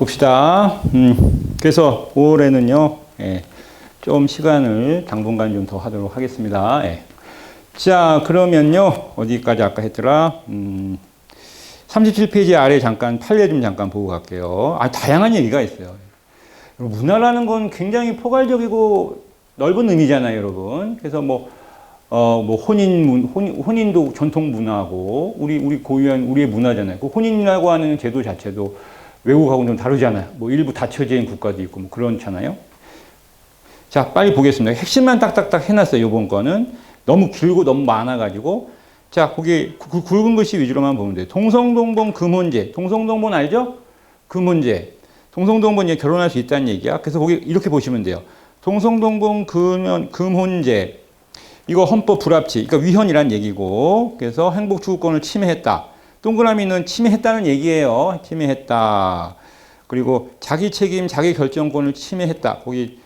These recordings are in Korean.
봅시다. 그래서 5월에는요, 예, 좀 시간을 당분간 좀 더 하도록 하겠습니다. 예. 자, 그러면요, 어디까지 아까 했더라? 37페이지 아래 잠깐, 판례 좀 잠깐 보고 갈게요. 다양한 얘기가 있어요. 문화라는 건 굉장히 포괄적이고 넓은 의미잖아요, 여러분. 그래서 혼인도 전통 문화고, 우리 고유한 우리의 문화잖아요. 그 혼인이라고 하는 제도 자체도 외국하고는 좀 다르잖아요. 일부 닫혀진 국가도 있고, 그렇잖아요. 자, 빨리 보겠습니다. 핵심만 딱딱딱 해놨어요, 요번 거는. 너무 길고 너무 많아가지고. 자, 거기 굵은 글씨 위주로만 보면 돼요. 동성동본 금혼제. 동성동본 알죠? 금혼제. 동성동본 이제 결혼할 수 있다는 얘기야. 그래서 거기 이렇게 보시면 돼요. 동성동본 금혼제. 이거 헌법 불합치. 그러니까 위헌이란 얘기고. 그래서 행복추구권을 침해했다. 동그라미는 침해했다는 얘기예요. 침해했다. 그리고 자기 책임, 자기 결정권을 침해했다. 거기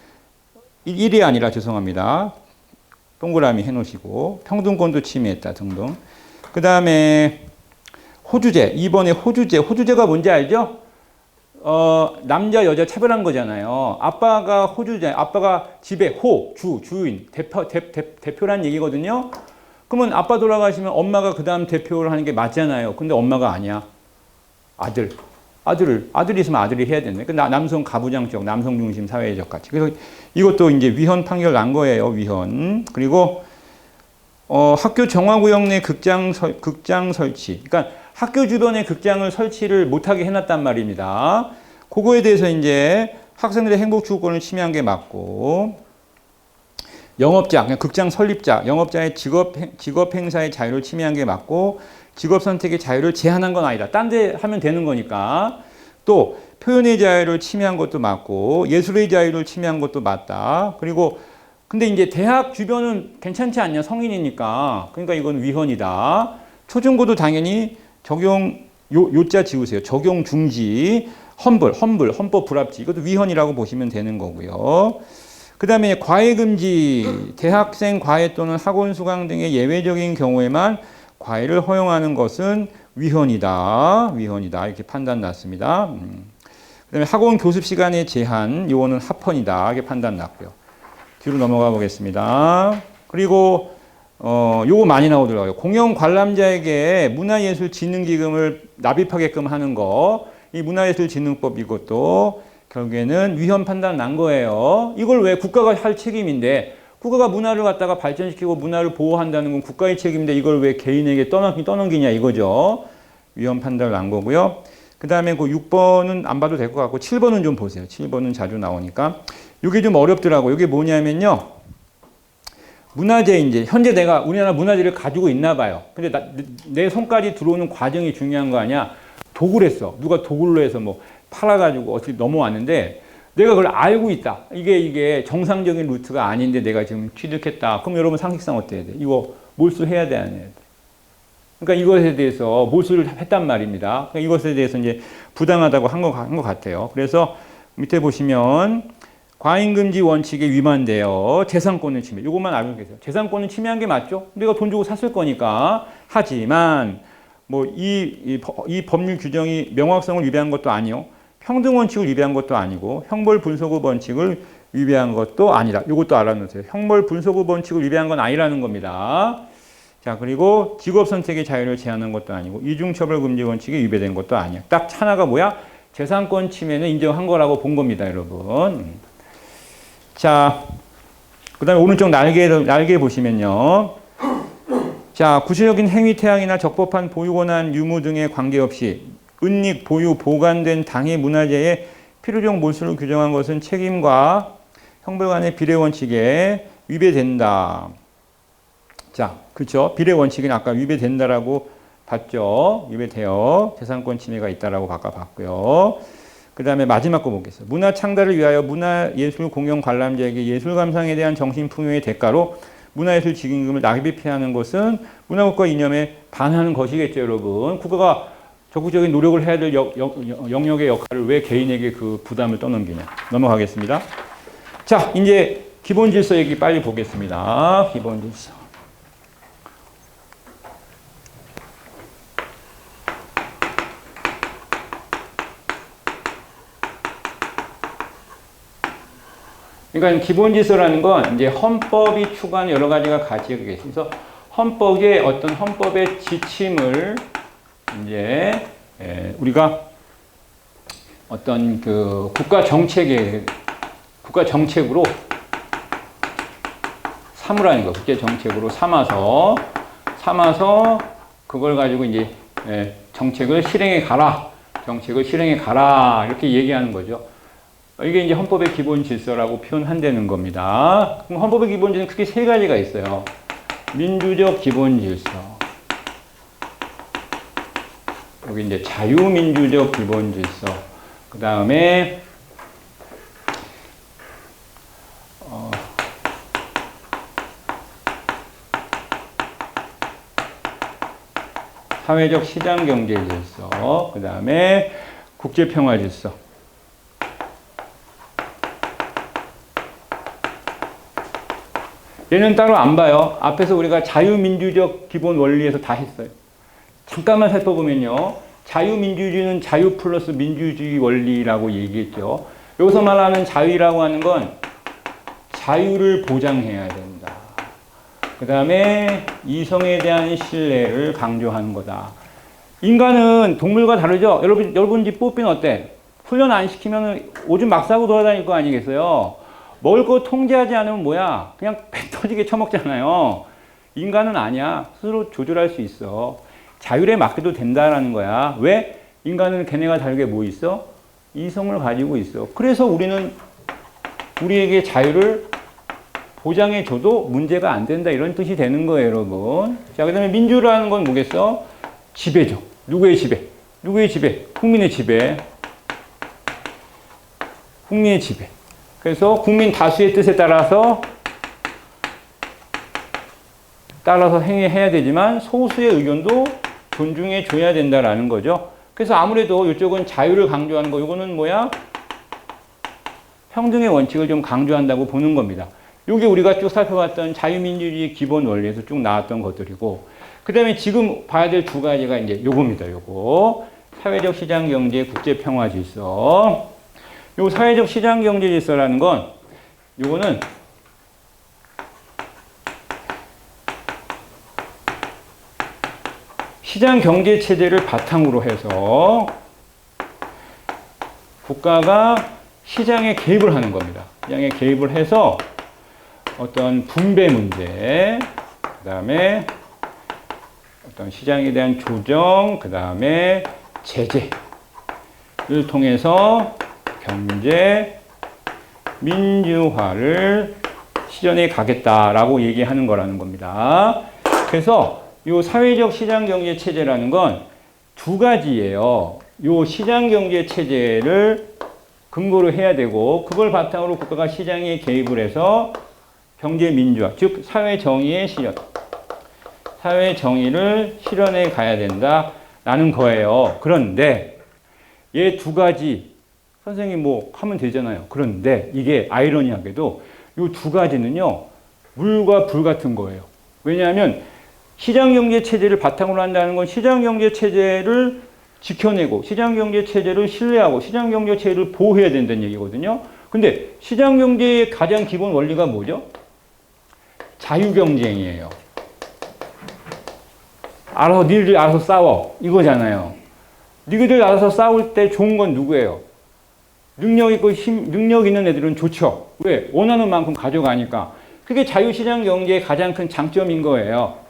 1이 아니라 죄송합니다. 동그라미 해놓으시고 평등권도 침해했다 등등. 그 다음에 호주제. 2번에 호주제. 호주제가 뭔지 알죠? 남자 여자 차별한 거잖아요. 아빠가 호주제. 아빠가 집에 주인 대표란 얘기거든요. 그러면 아빠 돌아가시면 엄마가 그 다음 대표를 하는 게 맞잖아요. 근데 엄마가 아니야. 아들이 있으면 아들이 해야 되는데. 남성 가부장적, 남성 중심 사회적 가치. 그래서 이것도 이제 위헌 판결 난 거예요, 위헌. 그리고, 학교 정화구역 내 극장 설치. 그러니까 학교 주변에 극장을 설치를 못하게 해놨단 말입니다. 그거에 대해서 이제 학생들의 행복추구권을 침해한 게 맞고, 영업자, 그냥 극장 설립자, 영업자의 직업 행사의 자유를 침해한 게 맞고, 직업 선택의 자유를 제한한 건 아니다. 딴 데 하면 되는 거니까. 또 표현의 자유를 침해한 것도 맞고 예술의 자유를 침해한 것도 맞다. 그리고 근데 이제 대학 주변은 괜찮지 않냐, 성인이니까. 그러니까 이건 위헌이다. 초중고도 당연히 적용 요자 지우세요. 적용 중지, 헌법 불합치. 이것도 위헌이라고 보시면 되는 거고요. 그 다음에 과외 금지, 대학생 과외 또는 학원 수강 등의 예외적인 경우에만 과외를 허용하는 것은 위헌이다. 이렇게 판단 났습니다. 그 다음에 학원 교습 시간의 제한, 요거는 합헌이다. 이렇게 판단 났고요. 뒤로 넘어가 보겠습니다. 그리고, 요거 많이 나오더라고요. 공연 관람자에게 문화예술진흥기금을 납입하게끔 하는 거. 이 문화예술진흥법 이것도 결국에는 위헌 판단 난 거예요. 이걸 왜 국가가 할 책임인데, 국가가 문화를 갖다가 발전시키고 문화를 보호한다는 건 국가의 책임인데 이걸 왜 개인에게 떠넘기냐 이거죠. 위헌 판단을 난 거고요. 그 다음에 그 6번은 안 봐도 될 것 같고 7번은 좀 보세요. 7번은 자주 나오니까. 이게 좀 어렵더라고요. 이게 뭐냐면요. 문화재 이제 현재 내가 우리나라 문화재를 가지고 있나 봐요. 근데 내 손까지 들어오는 과정이 중요한 거 아니야. 도구를 했어. 누가 도구로 해서 팔아가지고 어떻게 넘어왔는데 내가 그걸 알고 있다. 이게 정상적인 루트가 아닌데 내가 지금 취득했다. 그럼 여러분 상식상 어때야 돼? 이거 몰수해야 돼, 안 해야 돼? 그러니까 이것에 대해서 몰수를 했단 말입니다. 그러니까 이것에 대해서 이제 부당하다고 한 것 같아요. 그래서 밑에 보시면 과잉금지 원칙에 위반되어 재산권을 침해. 이것만 알고 계세요. 재산권을 침해한 게 맞죠? 내가 돈 주고 샀을 거니까. 하지만 이 법률 규정이 명확성을 위배한 것도 아니요. 평등 원칙을 위배한 것도 아니고 형벌 분소급 원칙을 위배한 것도 아니라. 이것도 알아놓으세요. 형벌 분소급 원칙을 위배한 건 아니라는 겁니다. 자, 그리고 직업 선택의 자유를 제한한 것도 아니고 이중처벌 금지 원칙이 위배된 것도 아니야. 딱 하나가 뭐야? 재산권 침해는 인정한 거라고 본 겁니다, 여러분. 자, 그 다음에 오른쪽 날개 보시면요. 자, 구체적인 행위 태양이나 적법한 보유 권한 유무 등에 관계없이 은닉, 보유, 보관된 당해 문화재의 필요적 몰수를 규정한 것은 책임과 형벌 간의 비례 원칙에 위배된다. 자, 그렇죠. 비례 원칙은 아까 위배된다라고 봤죠. 위배돼요. 재산권 침해가 있다라고 아까 봤고요. 그 다음에 마지막 거 보겠습니다. 문화 창달을 위하여 문화예술 공연 관람자에게 예술 감상에 대한 정신 풍요의 대가로 문화예술 지원금을 납입해야 하는 것은 문화국가 이념에 반하는 것이겠죠, 여러분. 국가가 적극적인 노력을 해야 될 영역의 역할을 왜 개인에게 그 부담을 떠넘기냐. 넘어가겠습니다. 자, 이제 기본 질서 얘기 빨리 보겠습니다. 기본 질서. 그러니까 기본 질서라는 건 이제 헌법이 추구하는 여러 가지가 가지가 있어요. 그래서 헌법의 어떤 헌법의 지침을 이제 우리가 어떤 그 국가 정책으로 삼으라는 거, 국제 정책으로 삼아서 그걸 가지고 이제 정책을 실행해 가라, 이렇게 얘기하는 거죠. 이게 이제 헌법의 기본 질서라고 표현한다는 겁니다. 그럼 헌법의 기본 질서는 크게 세 가지가 있어요. 민주적 기본 질서. 여기 이제 자유민주적 기본 질서. 그 다음에 사회적 시장 경제 질서. 그 다음에 국제 평화 질서. 얘는 따로 안 봐요. 앞에서 우리가 자유민주적 기본 원리에서 다 했어요. 잠깐만 살펴보면요. 자유민주주의는 자유 플러스 민주주의 원리라고 얘기했죠. 여기서 말하는 자유라고 하는 건 자유를 보장해야 된다. 그 다음에 이성에 대한 신뢰를 강조하는 거다. 인간은 동물과 다르죠? 여러분 집 뽀삐는 어때? 훈련 안 시키면 오줌 막 싸고 돌아다닐 거 아니겠어요? 먹을 거 통제하지 않으면 뭐야? 그냥 배 터지게 처먹잖아요. 인간은 아니야. 스스로 조절할 수 있어. 자율에 맡겨도 된다라는 거야. 왜? 인간은 걔네가 다르게 뭐 있어? 이성을 가지고 있어. 그래서 우리는 우리에게 자유를 보장해줘도 문제가 안 된다. 이런 뜻이 되는 거예요, 여러분. 자, 그 다음에 민주라는 건 뭐겠어? 지배죠. 누구의 지배? 누구의 지배? 국민의 지배. 국민의 지배. 그래서 국민 다수의 뜻에 따라서 행해야 되지만 소수의 의견도 존중해 줘야 된다라는 거죠. 그래서 아무래도 이쪽은 자유를 강조하는 거, 이거는 뭐야? 평등의 원칙을 좀 강조한다고 보는 겁니다. 이게 우리가 쭉 살펴봤던 자유민주주의 기본 원리에서 쭉 나왔던 것들이고, 그 다음에 지금 봐야 될 두 가지가 이제 요겁니다. 요거. 사회적 시장 경제 국제 평화 질서. 요 사회적 시장 경제 질서라는 건 요거는 시장 경제 체제를 바탕으로 해서 국가가 시장에 개입을 하는 겁니다. 시장에 개입을 해서 어떤 분배 문제, 그 다음에 어떤 시장에 대한 조정, 그 다음에 제재를 통해서 경제 민주화를 실현해 가겠다라고 얘기하는 거라는 겁니다. 그래서 이 사회적 시장 경제 체제라는 건 두 가지예요. 이 시장 경제 체제를 근거로 해야 되고, 그걸 바탕으로 국가가 시장에 개입을 해서 경제 민주화, 즉 사회 정의의 실현, 사회 정의를 실현해 가야 된다라는 거예요. 그런데 얘 두 가지 선생님 뭐 하면 되잖아요. 그런데 이게 아이러니하게도 이 두 가지는요, 물과 불 같은 거예요. 왜냐하면 시장경제 체제를 바탕으로 한다는 건 시장경제 체제를 지켜내고 시장경제 체제를 신뢰하고 시장경제 체제를 보호해야 된다는 얘기거든요. 근데 시장경제의 가장 기본 원리가 뭐죠? 자유경쟁이에요. 니들 알아서 싸워. 이거잖아요. 니들 알아서 싸울 때 좋은 건 누구예요? 능력 있는 애들은 좋죠. 왜? 원하는 만큼 가져가니까. 그게 자유시장 경제의 가장 큰 장점인 거예요.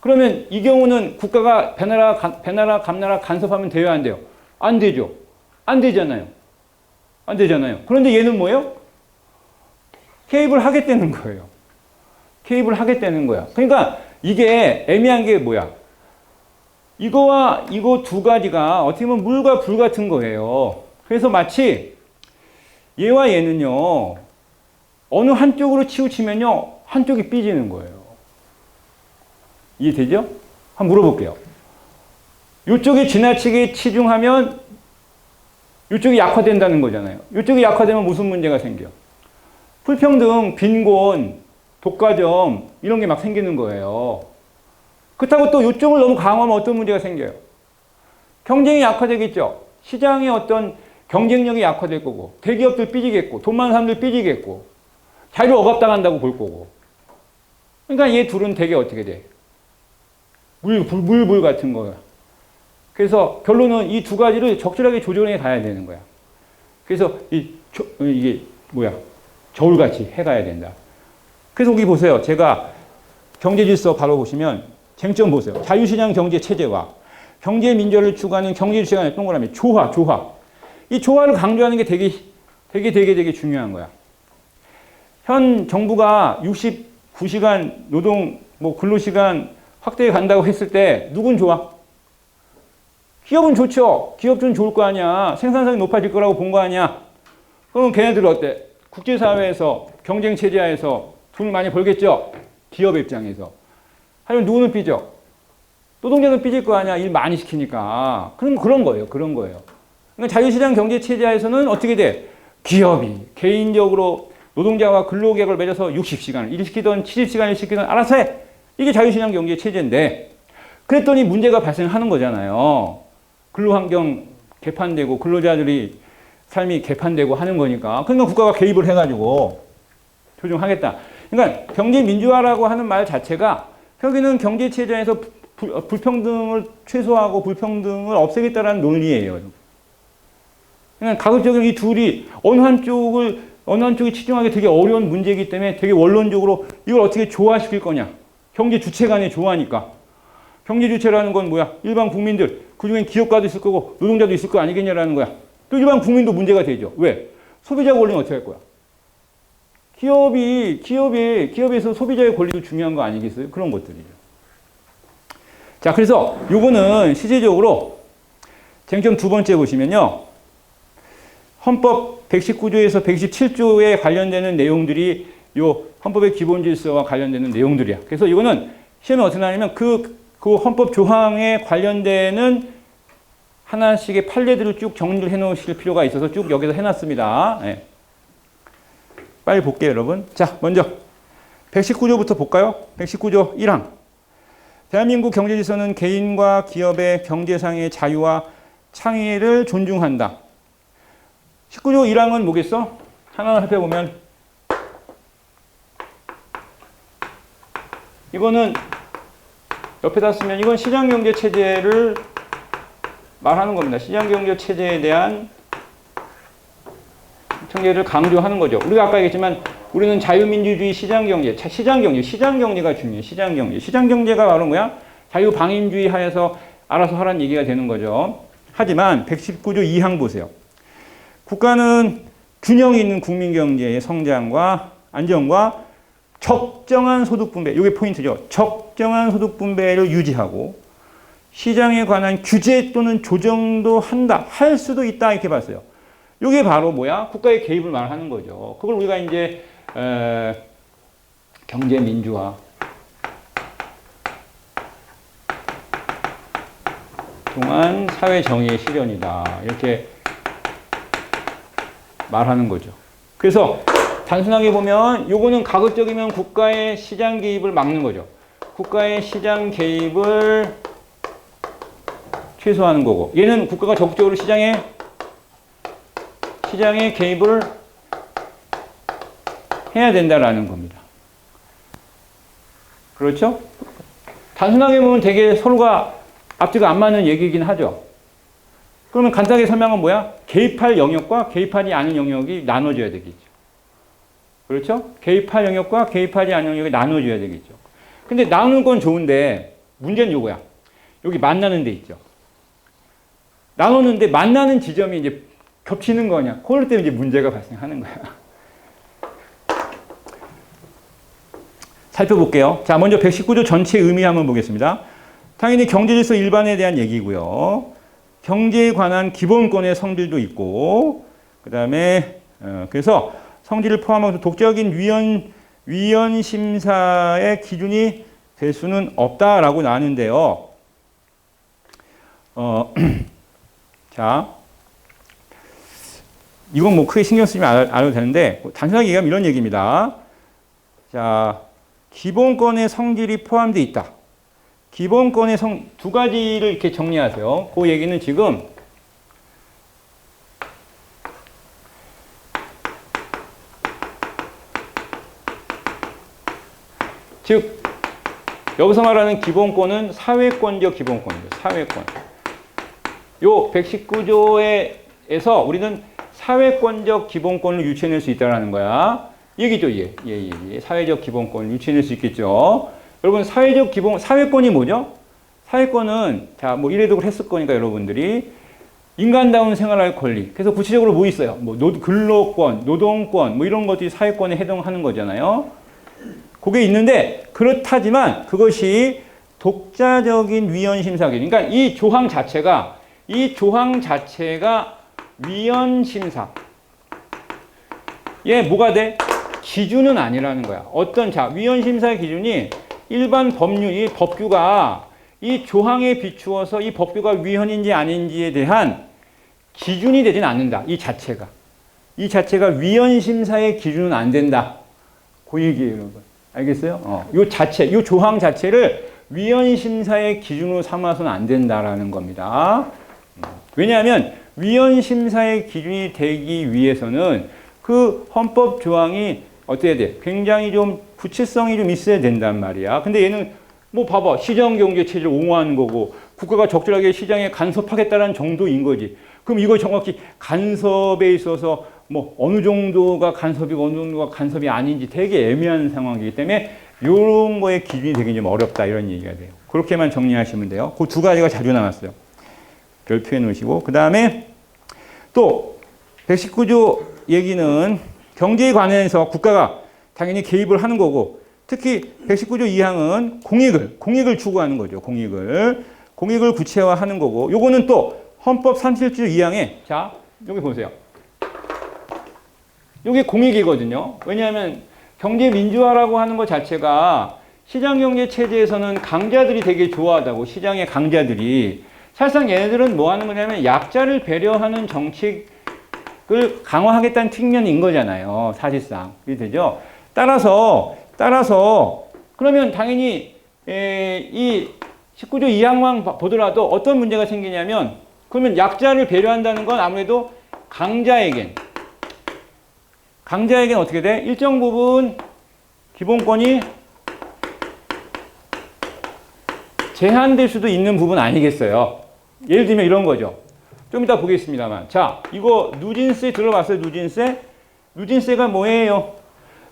그러면 이 경우는 국가가 배나라, 감나라 간섭하면 돼요, 안 돼요? 안 되죠. 안 되잖아요. 안 되잖아요. 그런데 얘는 뭐예요? 개입을 하겠다는 거예요. 개입을 하겠다는 거야. 그러니까 이게 애매한 게 뭐야? 이거와 이거 두 가지가 어떻게 보면 물과 불 같은 거예요. 그래서 마치 얘와 얘는요, 어느 한쪽으로 치우치면요, 한쪽이 삐지는 거예요. 이해되죠? 한번 물어볼게요. 이쪽에 지나치게 치중하면 이쪽이 약화된다는 거잖아요. 이쪽이 약화되면 무슨 문제가 생겨? 불평등, 빈곤, 독과점 이런 게 막 생기는 거예요. 그렇다고 또 이쪽을 너무 강화하면 어떤 문제가 생겨요? 경쟁이 약화되겠죠. 시장의 어떤 경쟁력이 약화될 거고, 대기업들 삐지겠고, 돈 많은 사람들 삐지겠고, 자유를 억압당한다고 볼 거고. 그러니까 얘 둘은 되게 어떻게 돼? 물불 같은 거야. 그래서 결론은 이 두 가지를 적절하게 조정해 가야 되는 거야. 그래서 이게 뭐야? 저울같이 해가야 된다. 그래서 여기 보세요. 제가 경제질서 바로 보시면 쟁점 보세요. 자유시장 경제 체제와 경제 민주화를 추구하는 경제주체간의 동그라미 조화. 이 조화를 강조하는 게 되게 중요한 거야. 현 정부가 69시간 노동 근로시간 확대해 간다고 했을 때 누군 좋아? 기업은 좋죠. 기업은 좋을 거 아니야. 생산성이 높아질 거라고 본 거 아니야. 그럼 걔네들은 어때? 국제사회에서 경쟁 체제하에서 돈을 많이 벌겠죠. 기업 입장에서. 하지만 누구는 삐져? 노동자는 삐질 거 아니야. 일 많이 시키니까. 그런 거예요. 그러니까 자유시장 경제 체제하에서는 어떻게 돼? 기업이 개인적으로 노동자와 근로계약을 맺어서 60시간을 일 시키든 70시간을 시키든 알아서 해. 이게 자유시장 경제 체제인데 그랬더니 문제가 발생하는 거잖아요. 근로환경 개판되고 근로자들이 삶이 개판되고 하는 거니까. 그러니까 국가가 개입을 해가지고 조정하겠다. 그러니까 경제민주화라고 하는 말 자체가 결국에는 경제체제에서 불평등을 최소화하고 불평등을 없애겠다라는 논리예요. 그러니까 가급적이면 이 둘이 어느 한쪽이 치중하기 되게 어려운 문제이기 때문에 되게 원론적으로 이걸 어떻게 조화시킬 거냐. 경제 주체 간의 조화니까. 경제 주체라는 건 뭐야? 일반 국민들, 그중엔 기업가도 있을 거고 노동자도 있을 거 아니겠냐라는 거야. 또 일반 국민도 문제가 되죠. 왜? 소비자 권리는 어떻게 할 거야? 기업에서 소비자의 권리도 중요한 거 아니겠어요? 그런 것들이죠. 자, 그래서 요거는 실질적으로 쟁점 두 번째 보시면요. 헌법 119조에서 117조에 관련되는 내용들이 요 헌법의 기본 질서와 관련되는 내용들이야. 그래서 이거는 시험에 어떻게 나냐면 그 헌법 조항에 관련되는 하나씩의 판례들을 쭉 정리를 해 놓으실 필요가 있어서 쭉 여기서 해놨습니다. 네. 빨리 볼게요, 여러분. 자, 먼저 119조부터 볼까요? 119조 1항. 대한민국 경제질서는 개인과 기업의 경제상의 자유와 창의를 존중한다. 19조 1항은 뭐겠어? 하나 살펴보면 이거는 옆에다 쓰면 이건 시장경제 체제를 말하는 겁니다. 시장경제 체제에 대한 청계를 강조하는 거죠. 우리가 아까 얘기했지만 우리는 자유민주주의 시장경제가 중요해요. 시장경제가 바로 뭐야? 자유방임주의 하에서 알아서 하라는 얘기가 되는 거죠. 하지만 119조 2항 보세요. 국가는 균형 있는 국민경제의 성장과 안정과 적정한 소득분배, 이게 포인트죠. 적정한 소득분배를 유지하고 시장에 관한 규제 또는 조정도 할 수도 있다 이렇게 봤어요. 이게 바로 뭐야? 국가의 개입을 말하는 거죠. 그걸 우리가 이제 경제 민주화 동안 사회 정의의 실현이다 이렇게 말하는 거죠. 그래서 단순하게 보면 요거는 가급적이면 국가의 시장 개입을 막는 거죠. 국가의 시장 개입을 최소화하는 거고 얘는 국가가 적극적으로 시장에 개입을 해야 된다라는 겁니다. 그렇죠? 단순하게 보면 되게 서로가 앞뒤가 안 맞는 얘기이긴 하죠. 그러면 간단하게 설명은 뭐야? 개입할 영역과 개입하지 않은 영역이 나눠져야 되겠죠. 그렇죠? 개입할 영역과 개입하지 않은 영역이 나눠져야 되겠죠. 근데 나누는 건 좋은데 문제는 요거야. 여기 만나는 데 있죠. 나누는데 만나는 지점이 이제 겹치는 거냐. 그럴 때문에 이제 문제가 발생하는 거야. 살펴볼게요. 자, 먼저 119조 전체 의미 한번 보겠습니다. 당연히 경제질서 일반에 대한 얘기고요. 경제에 관한 기본권의 성질도 있고, 그 다음에 그래서 성질을 포함해서 독자적인 위헌 심사의 기준이 될 수는 없다라고 나누는데요. 자, 이건 뭐 크게 신경 쓰지 않아도 되는데 단순하게 얘기하면 이런 얘기입니다. 자, 기본권의 성질이 포함되어 있다. 기본권의 두 가지를 이렇게 정리하세요. 그 얘기는 지금 즉 여기서 말하는 기본권은 사회권적 기본권이죠. 사회권. 요 119조에서 우리는 사회권적 기본권을 유치해낼 수 있다는 거야. 얘기죠, 예. 사회적 기본권을 유치해낼 수 있겠죠. 여러분, 사회권이 뭐죠? 사회권은, 자, 뭐, 이래독을 했을 거니까 여러분들이 인간다운 생활할 권리. 그래서 구체적으로 뭐 있어요? 뭐, 근로권, 노동권, 뭐 이런 것들이 사회권에 해당하는 거잖아요. 그게 있는데, 그렇다지만 그것이 독자적인 위헌심사기. 그러니까 이 조항 자체가 위헌심사. 얘 뭐가 돼? 기준은 아니라는 거야. 위헌심사의 기준이 일반 이 법규가 이 조항에 비추어서 이 법규가 위헌인지 아닌지에 대한 기준이 되진 않는다. 이 자체가 위헌심사의 기준은 안 된다. 그 얘기예요, 여러분. 알겠어요? 요 조항 자체를 위헌심사의 기준으로 삼아서는 안 된다라는 겁니다. 왜냐하면 위헌심사의 기준이 되기 위해서는 그 헌법 조항이 어때야 돼? 굉장히 좀 구체성이 좀 있어야 된단 말이야. 근데 얘는 뭐 봐봐. 시장경제체제를 옹호하는 거고 국가가 적절하게 시장에 간섭하겠다는 정도인 거지. 그럼 이거 정확히 간섭에 있어서 뭐 어느 정도가 간섭이고 어느 정도가 간섭이 아닌지 되게 애매한 상황이기 때문에 이런 거에 기준이 되게 좀 어렵다 이런 얘기가 돼요. 그렇게만 정리하시면 돼요. 그 두 가지가 자주 나왔어요. 별표해 놓으시고 그 다음에 또 119조 얘기는 경제에 관해서 국가가 당연히 개입을 하는 거고 특히 119조 2항은 공익을 추구하는 거죠. 공익을 구체화하는 거고 요거는 또 헌법 37조 2항에 자 여기 보세요. 요게 공익이거든요. 왜냐하면 경제 민주화라고 하는 것 자체가 시장경제 체제에서는 강자들이 되게 좋아하다고 시장의 강자들이 사실상 얘네들은 뭐 하는 거냐면 약자를 배려하는 정책을 강화하겠다는 측면인 거잖아요. 사실상. 그게 되죠. 따라서 그러면 당연히 이 19조 2항만 보더라도 어떤 문제가 생기냐면 그러면 약자를 배려한다는 건 아무래도 강자에겐 어떻게 돼? 일정 부분 기본권이 제한될 수도 있는 부분 아니겠어요? 예를 들면 이런 거죠. 좀 이따 보겠습니다만. 자, 이거 누진세 들어봤어요? 누진세가 뭐예요?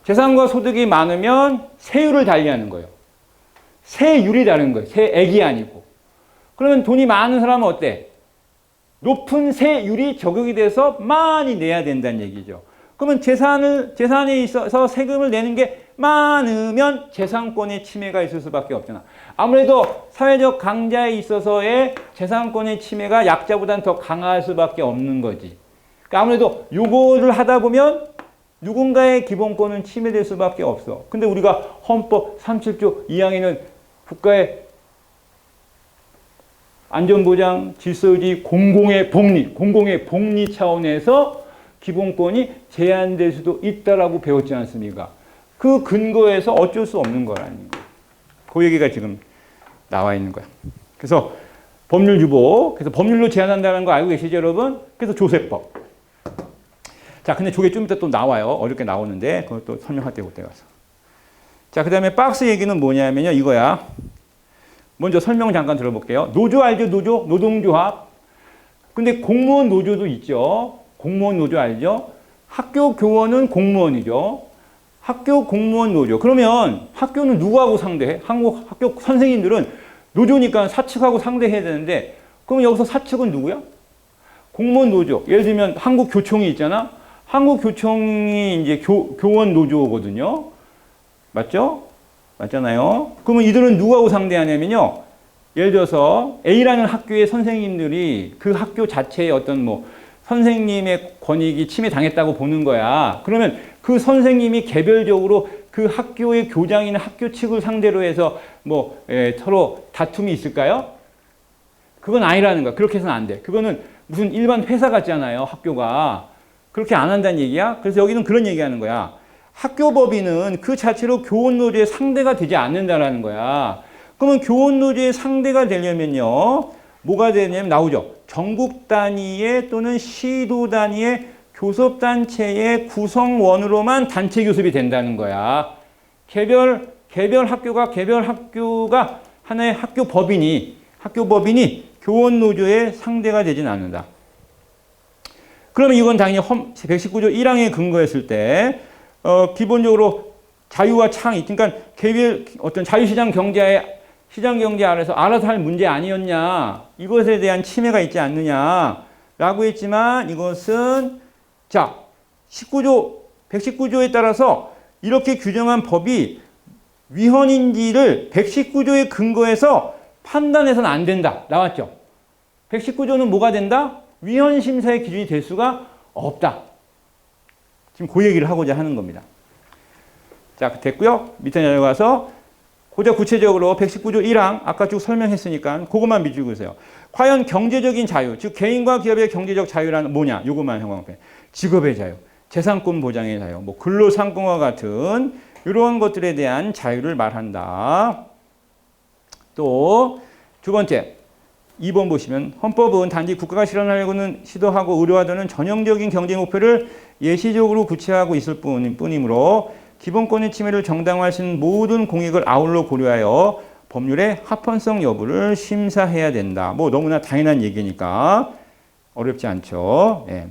재산과 소득이 많으면 세율을 달리하는 거예요. 세율이 다른 거예요. 세액이 아니고. 그러면 돈이 많은 사람은 어때? 높은 세율이 적용이 돼서 많이 내야 된다는 얘기죠. 그러면 재산에 있어서 세금을 내는 게 많으면 재산권의 침해가 있을 수밖에 없잖아. 아무래도 사회적 강자에 있어서의 재산권의 침해가 약자보다는 더 강할 수밖에 없는 거지. 그러니까 아무래도 요거를 하다 보면 누군가의 기본권은 침해될 수밖에 없어. 근데 우리가 헌법 37조 2항에는 국가의 안전보장, 질서유지, 공공의 복리 차원에서 기본권이 제한될 수도 있다라고 배웠지 않습니까? 그 근거에서 어쩔 수 없는 거라는 거예요. 그 얘기가 지금 나와 있는 거야. 그래서 법률 유보, 그래서 법률로 제한한다는 거 알고 계시죠, 여러분? 그래서 조세법. 자, 근데 저게 좀 이따 또 나와요. 어렵게 나오는데 그걸 또 설명할 때 그때 가서. 자, 그 다음에 박스 얘기는 뭐냐면요, 이거야. 먼저 설명 잠깐 들어볼게요. 노조 알죠? 노동조합. 근데 공무원 노조도 있죠. 공무원 노조 알죠? 학교 교원은 공무원이죠. 학교 공무원 노조. 그러면 학교는 누구하고 상대해? 한국 학교 선생님들은 노조니까 사측하고 상대해야 되는데 그럼 여기서 사측은 누구야? 공무원 노조. 예를 들면 한국교총이 있잖아. 한국교총이 이제 교원 노조거든요. 맞죠? 맞잖아요. 그러면 이들은 누구하고 상대하냐면요. 예를 들어서 A라는 학교의 선생님들이 그 학교 자체의 어떤 뭐 선생님의 권익이 침해당했다고 보는 거야. 그러면 그 선생님이 개별적으로 그 학교의 교장이나 학교 측을 상대로 해서 뭐 서로 다툼이 있을까요? 그건 아니라는 거야. 그렇게 해서는 안 돼. 그거는 무슨 일반 회사 같잖아요. 학교가. 그렇게 안 한다는 얘기야. 그래서 여기는 그런 얘기하는 거야. 학교법인은 그 자체로 교원노조의 상대가 되지 않는다라는 거야. 그러면 교원노조의 상대가 되려면요. 뭐가 되냐면 나오죠. 전국 단위의 또는 시도 단위의 교섭단체의 구성원으로만 단체 교섭이 된다는 거야. 개별 개별 학교가 하나의 학교 법인이 교원 노조의 상대가 되진 않는다. 그러면 이건 당연히 119조 1항에 근거했을 때 기본적으로 자유와 창의, 그러니까 개별 어떤 자유시장 시장 경제 아래서 알아서 할 문제 아니었냐, 이것에 대한 침해가 있지 않느냐라고 했지만, 이것은 자 119조에 따라서 이렇게 규정한 법이 위헌인지를 119조에 근거해서 판단해서는 안 된다. 나왔죠? 119조는 뭐가 된다? 위헌 심사의 기준이 될 수가 없다. 지금 그 얘기를 하고자 하는 겁니다. 자, 됐고요. 밑에 내려가서 고작 구체적으로 119조 1항 아까 쭉 설명했으니까 그것만 미주고 있어요. 과연 경제적인 자유, 즉 개인과 기업의 경제적 자유란 뭐냐? 요것만 형광펜. 직업의 자유, 재산권 보장의 자유, 뭐 근로상권과 같은 이런 것들에 대한 자유를 말한다. 또 두 번째, 2번 보시면 헌법은 단지 국가가 실현하려고는 시도하고 의료화되는 전형적인 경제 목표를 예시적으로 구체하고 있을 뿐이므로 기본권의 침해를 정당화할 수 있는 모든 공익을 아울러 고려하여 법률의 합헌성 여부를 심사해야 된다. 뭐 너무나 당연한 얘기니까 어렵지 않죠. 예.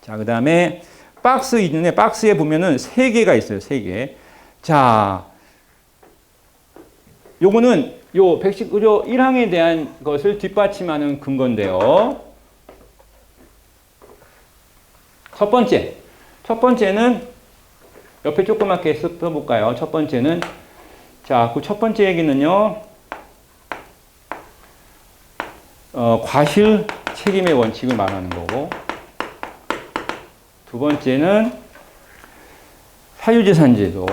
자, 그 다음에 박스에 보면은 3개가 있어요. 3개. 자, 요거는 요 119조 1항에 대한 것을 뒷받침하는 근거인데요. 첫 번째는 옆에 조그맣게 써볼까요? 첫 번째는, 자, 그 첫 번째 얘기는요, 과실 책임의 원칙을 말하는 거고, 두 번째는 사유재산제도.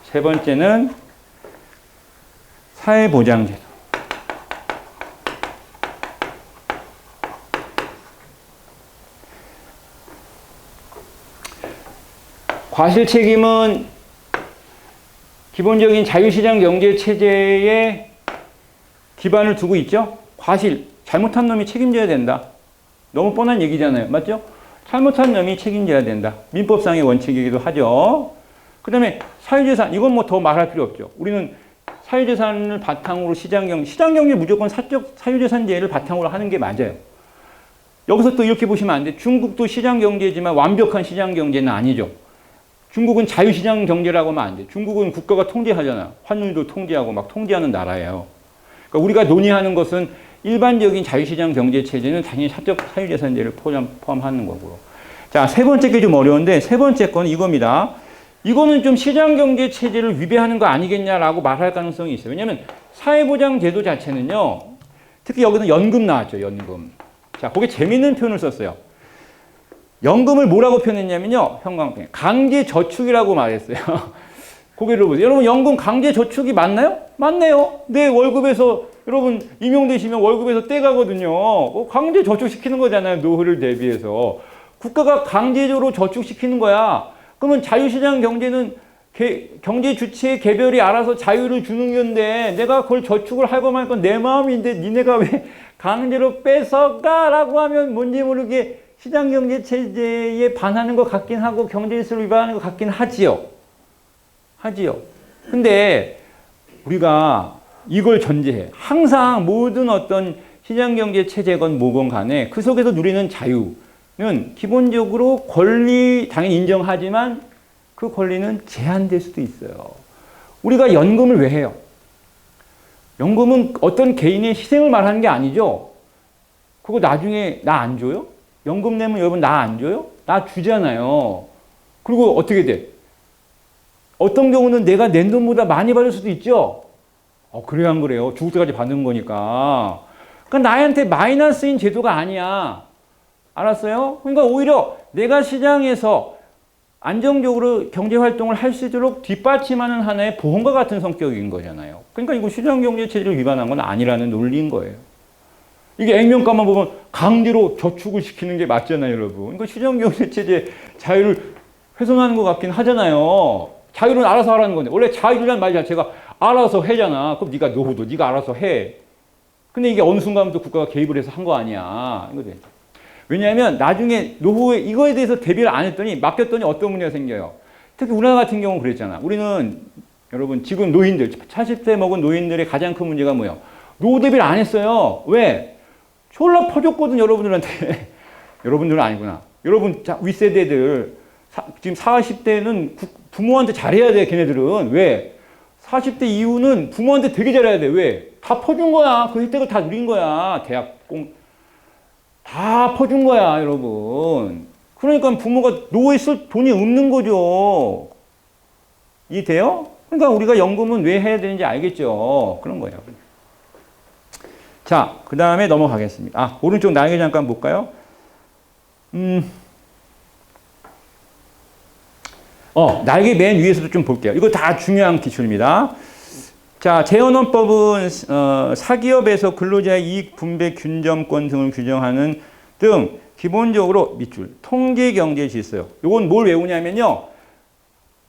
세 번째는 사회보장제도. 과실 책임은 기본적인 자유시장 경제 체제에 기반을 두고 있죠. 과실, 잘못한 놈이 책임져야 된다. 너무 뻔한 얘기잖아요. 맞죠? 잘못한 놈이 책임져야 된다. 민법상의 원칙이기도 하죠. 그 다음에 사유재산, 이건 뭐 더 말할 필요 없죠. 우리는 사유재산을 바탕으로 시장경제 무조건 사유재산제를 바탕으로 하는 게 맞아요. 여기서 또 이렇게 보시면 안 돼. 중국도 시장경제지만 완벽한 시장경제는 아니죠. 중국은 자유시장 경제라고 하면 안 돼. 중국은 국가가 통제하잖아. 환율도 통제하고 막 통제하는 나라예요. 그러니까 우리가 논의하는 것은 일반적인 자유시장 경제 체제는 당연히 사적 사유재산제를 포함하는 거고요. 자, 세 번째 게 좀 어려운데, 세 번째 건 이겁니다. 이거는 좀 시장경제 체제를 위배하는 거 아니겠냐라고 말할 가능성이 있어요. 왜냐하면 사회보장제도 자체는요, 특히 여기는 연금 나왔죠, 연금. 자, 거기 재밌는 표현을 썼어요. 연금을 뭐라고 표현했냐면요, 형광펜. 강제저축이라고 말했어요. 고개를 보세요. 여러분, 연금 강제저축이 맞나요? 맞네요. 내 월급에서, 여러분, 임용되시면 월급에서 떼가거든요. 강제저축 시키는 거잖아요, 노후를 대비해서. 국가가 강제적으로 저축시키는 거야. 그러면 자유시장 경제는 경제 주체의 개별이 알아서 자유를 주는 건데, 내가 그걸 저축을 하고 말 건 내 마음인데 니네가 왜 강제로 뺏어가라고 하면 뭔지 모르게 시장경제 체제에 반하는 것 같긴 하고 경제질서를 위반하는 것 같긴 하지요. 근데 우리가 이걸 전제해. 항상 모든 어떤 시장경제 체제건 뭐건 간에 그 속에서 누리는 자유는 기본적으로 권리 당연히 인정하지만 그 권리는 제한될 수도 있어요. 우리가 연금을 왜 해요? 연금은 어떤 개인의 희생을 말하는 게 아니죠. 그거 나중에 나 안 줘요? 연금 내면 여러분 나 안 줘요? 나 주잖아요. 그리고 어떻게 돼? 어떤 경우는 내가 낸 돈보다 많이 받을 수도 있죠. 그래요, 안 그래요? 죽을 때까지 받는 거니까. 그러니까 나한테 마이너스인 제도가 아니야. 알았어요? 그러니까 오히려 내가 시장에서 안정적으로 경제활동을 할 수 있도록 뒷받침하는 하나의 보험과 같은 성격인 거잖아요. 그러니까 이거 시장경제체제를 위반한 건 아니라는 논리인 거예요. 이게 액면가만 보면 강제로 저축을 시키는 게 맞잖아요, 여러분. 그러니까 시장경제체제 자유를 훼손하는 것 같긴 하잖아요. 자유는 알아서 하라는 건데. 원래 자유란 말 자체가 알아서 해잖아. 그럼 네가 노후도 네가 알아서 해. 근데 이게 어느 순간부터 국가가 개입을 해서 한 거 아니야. 이거죠. 왜냐하면 나중에 노후에 이거에 대해서 대비를 안 했더니 맡겼더니 어떤 문제가 생겨요. 특히 우리나라 같은 경우는 그랬잖아. 우리는 여러분 지금 노인들 80세 먹은 노인들의 가장 큰 문제가 뭐예요? 노후 대비를 안 했어요. 왜? 졸라 퍼줬거든 여러분들한테. 여러분들은 아니구나. 여러분 윗세대들 지금 40대는 부모한테 잘해야 돼. 걔네들은. 왜? 40대 이후는 부모한테 되게 잘해야 돼. 왜? 다 퍼준 거야. 그 혜택을 다 누린 거야. 다 퍼준 거야, 여러분. 그러니까 부모가 노후에 쓸 돈이 없는 거죠. 이해돼요? 그러니까 우리가 연금은 왜 해야 되는지 알겠죠? 그런 거예요. 자, 그 다음에 넘어가겠습니다. 오른쪽 날개 잠깐 볼까요? 날개 맨 위에서도 좀 볼게요. 이거 다 중요한 기출입니다. 자, 재헌헌법은 사기업에서 근로자의 이익 분배 균점권 등을 규정하는 등 기본적으로 밑줄 통계경제 질서요. 이건 뭘 외우냐면요.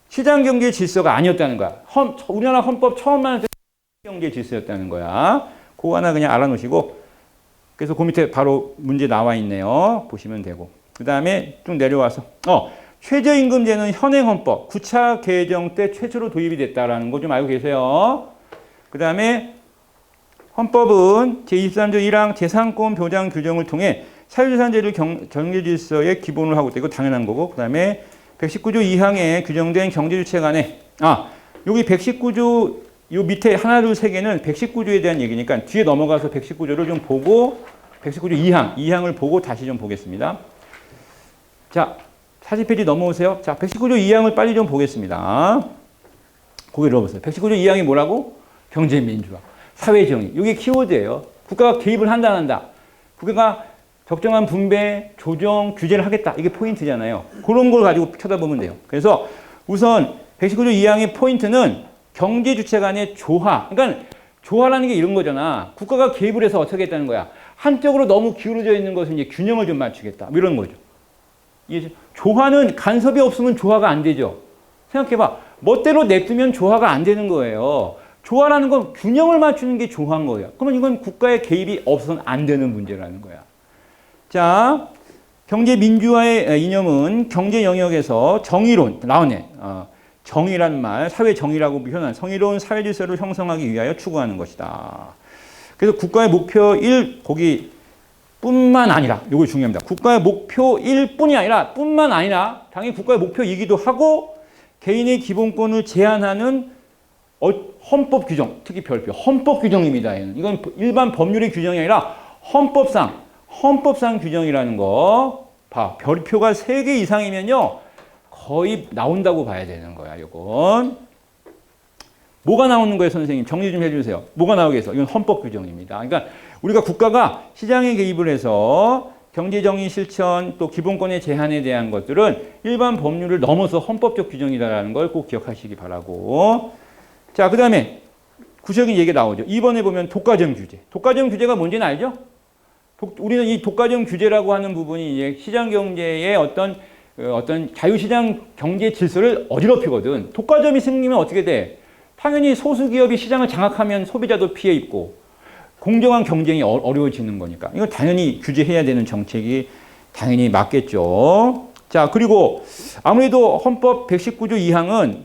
시장경제 질서가 아니었다는 거야. 우리나라 헌법 처음 만들 때 경제 질서였다는 거야. 그거 하나 그냥 알아놓으시고 그래서 그 밑에 바로 문제 나와 있네요. 보시면 되고 그 다음에 쭉 내려와서 최저임금제는 현행헌법 9차 개정 때 최초로 도입이 됐다라는 거 좀 알고 계세요. 그 다음에 헌법은 제23조 1항 재산권 보장 규정을 통해 사유재산제를 경제질서의 기본으로 하고 있다. 이거 당연한 거고 그 다음에 119조 2항에 규정된 경제주체 간에 여기 119조 요 밑에 하나 둘 세 개는 119조에 대한 얘기니까 뒤에 넘어가서 119조를 좀 보고 119조 2항을 보고 다시 좀 보겠습니다. 자 40페이지 넘어오세요. 자 119조 2항을 빨리 좀 보겠습니다. 고개 들어보세요. 119조 2항이 뭐라고? 경제민주화, 사회정의. 이게 키워드예요. 국가가 개입을 한다 안 한다. 국가가 적정한 분배, 조정, 규제를 하겠다. 이게 포인트잖아요. 그런 걸 가지고 쳐다보면 돼요. 그래서 우선 119조 2항의 포인트는 경제 주체 간의 조화. 그러니까 조화라는 게 이런 거잖아. 국가가 개입을 해서 어떻게 했다는 거야. 한쪽으로 너무 기울어져 있는 것은 이제 균형을 좀 맞추겠다. 이런 거죠. 조화는 간섭이 없으면 조화가 안 되죠. 생각해봐. 멋대로 냅두면 조화가 안 되는 거예요. 조화라는 건 균형을 맞추는 게 조화인 거예요. 그러면 이건 국가의 개입이 없어서는 안 되는 문제라는 거야. 자, 경제 민주화의 이념은 경제 영역에서 정의론, 나오네. 정의란 말, 사회 정의라고 표현한 성의로운 사회 질서를 형성하기 위하여 추구하는 것이다. 그래서 국가의 목표 1, 거기 뿐만 아니라, 이거 중요합니다. 국가의 목표 1뿐이 아니라, 뿐만 아니라, 당연히 국가의 목표이기도 하고, 개인의 기본권을 제한하는 헌법 규정, 특히 별표, 헌법 규정입니다. 이건 일반 법률의 규정이 아니라 헌법상 규정이라는 거. 봐. 별표가 3개 이상이면요. 거의 나온다고 봐야 되는 거야, 이건. 뭐가 나오는 거예요, 선생님? 정리 좀 해주세요. 뭐가 나오겠어? 이건 헌법 규정입니다. 그러니까 우리가 국가가 시장에 개입을 해서 경제정의 실천 또 기본권의 제한에 대한 것들은 일반 법률을 넘어서 헌법적 규정이다라는 걸 꼭 기억하시기 바라고. 자, 그 다음에 구체적인 얘기가 나오죠. 2번에 보면 독과점 규제. 독과점 규제가 뭔지는 알죠? 우리는 이 독과점 규제라고 하는 부분이 이제 시장 경제의 어떤 자유시장 경제 질서를 어지럽히거든. 독과점이 생기면 어떻게 돼? 당연히 소수기업이 시장을 장악하면 소비자도 피해 입고 공정한 경쟁이 어려워지는 거니까. 이건 당연히 규제해야 되는 정책이 당연히 맞겠죠. 자, 그리고 아무래도 헌법 119조 2항은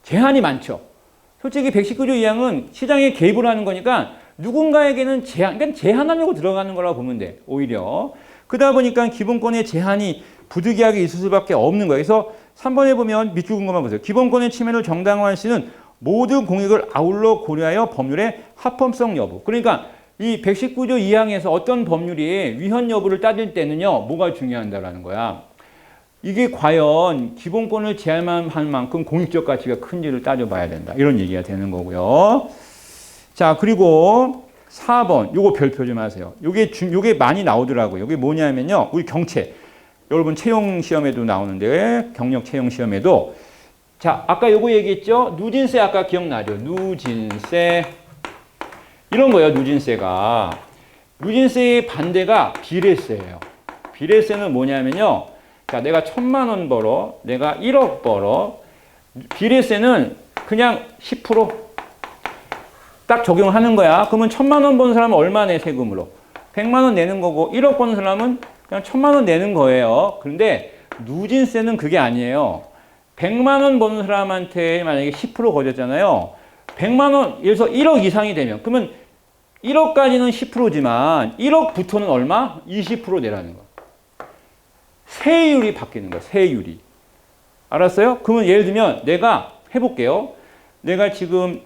제한이 많죠. 솔직히 119조 2항은 시장에 개입을 하는 거니까 누군가에게는 그러니까 제한하려고 들어가는 거라고 보면 돼. 오히려. 그러다 보니까 기본권의 제한이 부득이하게 있을 수밖에 없는 거예요. 그래서 3번에 보면 밑줄 긋은 것만 보세요. 기본권의 침해를 정당화할 수는 모든 공익을 아울러 고려하여 법률의 합헌성 여부. 그러니까 이 119조 2항에서 어떤 법률이 위헌 여부를 따질 때는요. 뭐가 중요하다라는 거야. 이게 과연 기본권을 제한할 만큼 공익적 가치가 큰지를 따져봐야 된다. 이런 얘기가 되는 거고요. 자, 그리고 4번. 요거 별표 좀 하세요. 요게 많이 나오더라고요. 요게 뭐냐면요. 우리 경채. 여러분 채용 시험에도 나오는데 경력 채용 시험에도 자, 아까 요거 얘기했죠? 누진세 아까 기억나죠? 누진세. 이런 거예요, 누진세가. 누진세의 반대가 비례세예요. 비례세는 뭐냐면요. 자, 내가 1,000만 원 벌어. 내가 1억 벌어. 비례세는 그냥 10% 딱 적용하는 거야. 그러면 1,000만 원 버는 사람은 얼마 내 세금으로? 100만 원 내는 거고 1억 버는 사람은 그냥 그냥 1,000만 원 내는 거예요. 그런데 누진세는 그게 아니에요. 100만 원 버는 사람한테 만약에 10% 거뒀잖아요. 100만 원, 예를 들어서 1억 이상이 되면, 그러면 1억까지는 10%지만 1억부터는 얼마? 20% 내라는 거. 세율이 바뀌는 거야, 세율이. 알았어요? 그러면 예를 들면 내가 해볼게요. 내가 지금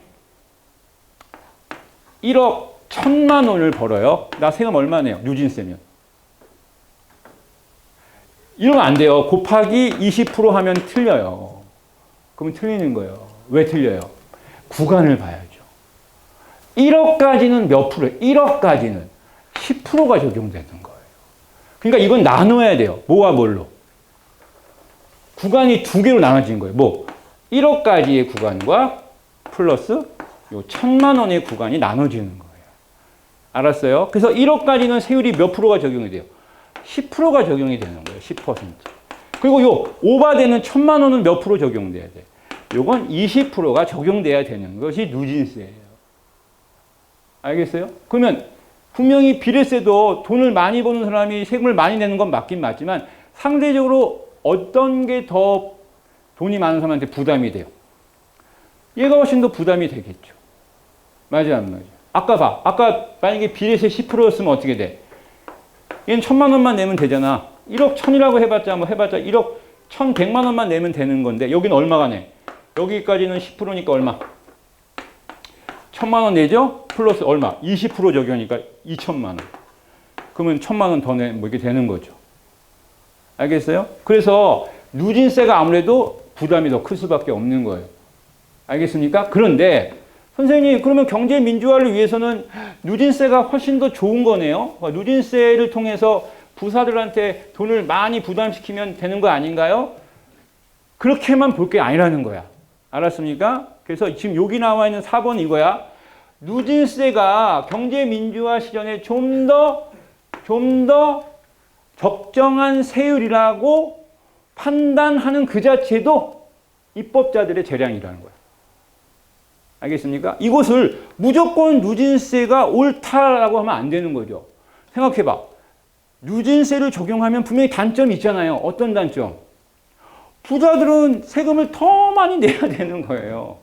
1억 1,000만 원을 벌어요. 나 세금 얼마 내요? 누진세면. 이러면 안 돼요. 곱하기 20% 하면 틀려요. 그러면 틀리는 거예요. 왜 틀려요? 구간을 봐야죠. 1억까지는 몇 프로? 1억까지는 10%가 적용되는 거예요. 그러니까 이건 나눠야 돼요. 뭐와 뭘로? 구간이 두 개로 나눠진 거예요. 뭐 1억까지의 구간과 플러스 요 1,000만 원의 구간이 나눠지는 거예요. 알았어요? 그래서 1억까지는 세율이 몇 프로가 적용이 돼요? 10%가 적용이 되는 거예요. 10%. 그리고 요 오바되는 1,000만 원은 몇 프로 적용돼야 돼? 요건 20%가 적용돼야 되는 것이 누진세예요. 알겠어요? 그러면 분명히 비례세도 돈을 많이 버는 사람이 세금을 많이 내는 건 맞긴 맞지만 상대적으로 어떤 게 더 돈이 많은 사람한테 부담이 돼요? 얘가 훨씬 더 부담이 되겠죠. 맞아, 안 맞아? 아까 봐. 아까 만약에 비례세 10%였으면 어떻게 돼? 얘는 1,000만 원만 내면 되잖아. 1억 1,000이라고 해봤자 1억 1,100만 원만 내면 되는 건데 여기는 얼마가 내? 여기까지는 10%니까 얼마? 1,000만 원 내죠? 플러스 얼마? 20% 적용이니까 2,000만 원. 그러면 1,000만 원 더 내, 뭐 이렇게 되는 거죠. 알겠어요? 그래서 누진세가 아무래도 부담이 더 클 수밖에 없는 거예요. 알겠습니까? 그런데 선생님, 그러면 경제 민주화를 위해서는 누진세가 훨씬 더 좋은 거네요. 누진세를 통해서 부사들한테 돈을 많이 부담시키면 되는 거 아닌가요? 그렇게만 볼 게 아니라는 거야. 알았습니까? 그래서 지금 여기 나와 있는 4번 이거야. 누진세가 경제 민주화 시전에 좀 더 적정한 세율이라고 판단하는 그 자체도 입법자들의 재량이라는 거야. 알겠습니까? 이것을 무조건 누진세가 옳다라고 하면 안 되는 거죠. 생각해봐. 누진세를 적용하면 분명히 단점이 있잖아요. 어떤 단점? 부자들은 세금을 더 많이 내야 되는 거예요.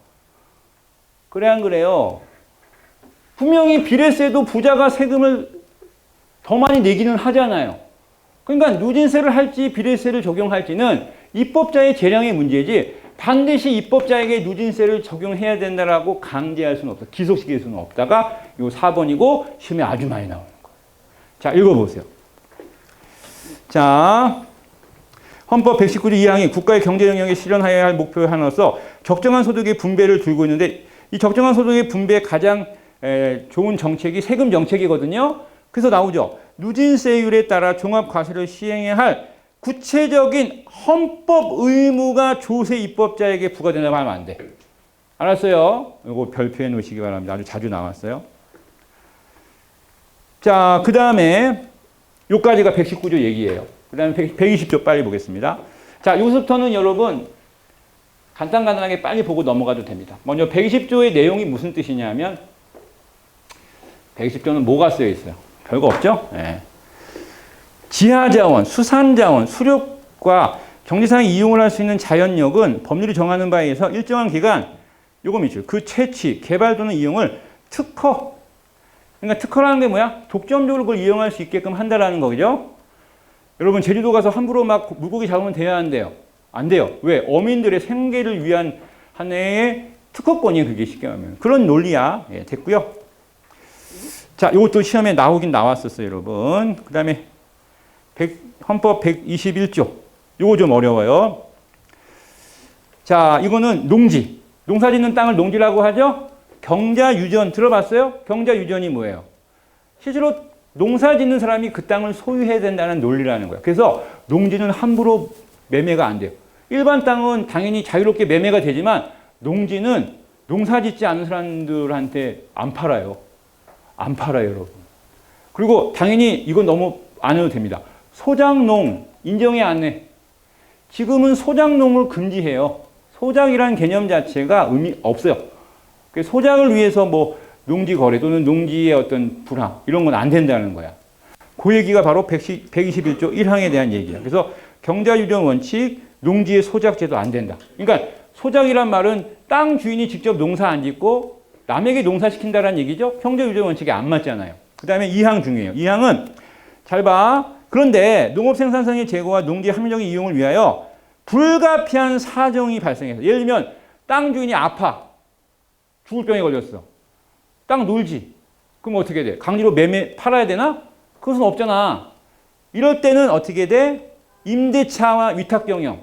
그래, 안 그래요? 분명히 비례세도 부자가 세금을 더 많이 내기는 하잖아요. 그러니까 누진세를 할지 비례세를 적용할지는 입법자의 재량의 문제지 반드시 입법자에게 누진세를 적용해야 된다라고 강제할 수는 없다. 기속시킬 수는 없다가 요 4번이고 시험에 아주 많이 나오는 거예요. 자, 읽어보세요. 자, 헌법 119조 2항이 국가의 경제 영역에 실현해야 할 목표 하나로서 적정한 소득의 분배를 두고 있는데 이 적정한 소득의 분배에 가장 좋은 정책이 세금 정책이거든요. 그래서 나오죠. 누진세율에 따라 종합과세를 시행해야 할 구체적인 헌법 의무가 조세 입법자에게 부과된다고 하면 안 돼. 알았어요? 이거 별표해 놓으시기 바랍니다. 아주 자주 나왔어요. 자, 그 다음에 요까지가 119조 얘기예요. 그 다음에 120조 빨리 보겠습니다. 자, 여기서부터는 여러분 간단하게 빨리 보고 넘어가도 됩니다. 먼저 120조의 내용이 무슨 뜻이냐면 120조는 뭐가 쓰여 있어요? 별거 없죠? 네. 지하자원, 수산자원, 수력과 경제상 이용을 할 수 있는 자연력은 법률이 정하는 바에 의해서 일정한 기간 요금이죠. 그 채취, 개발 또는 이용을 특허. 그러니까 특허라는 게 뭐야? 독점적으로 그걸 이용할 수 있게끔 한다라는 거죠. 여러분 제주도 가서 함부로 막 물고기 잡으면 돼야 안 돼요? 안 돼요. 왜? 어민들의 생계를 위한 하나의 특허권이 그게 쉽게 말하면. 그런 논리야. 예, 됐고요. 자, 이것도 시험에 나오긴 나왔었어요, 여러분. 그 다음에 헌법 121조. 요거 좀 어려워요. 자, 이거는 농지. 농사 짓는 땅을 농지라고 하죠? 경자유전 들어봤어요? 경자유전이 뭐예요? 실제로 농사 짓는 사람이 그 땅을 소유해야 된다는 논리라는 거예요. 그래서 농지는 함부로 매매가 안 돼요. 일반 땅은 당연히 자유롭게 매매가 되지만 농지는 농사 짓지 않은 사람들한테 안 팔아요. 안 팔아요, 여러분. 그리고 당연히 이건 너무 안 해도 됩니다. 소작농 인정이 안 해. 지금은 소작농을 금지해요. 소작이라는 개념 자체가 의미 없어요. 소작을 위해서 뭐 농지 거래 또는 농지의 어떤 불황 이런 건 안 된다는 거야. 그 얘기가 바로 121조 1항에 대한 얘기야. 그래서 경자유전 원칙, 농지의 소작제도 안 된다. 그러니까 소작이란 말은 땅 주인이 직접 농사 안 짓고 남에게 농사시킨다라는 얘기죠. 경자유전 원칙에 안 맞잖아요. 그 다음에 2항 중요해요. 2항은 잘 봐. 그런데 농업 생산성의 제고와 농지 합리적인 이용을 위하여 불가피한 사정이 발생해서 예를 들면 땅 주인이 아파. 죽을 병에 걸렸어. 땅 놀지. 그럼 어떻게 돼? 강제로 매매 팔아야 되나? 그것은 없잖아. 이럴 때는 어떻게 돼? 임대차와 위탁경영.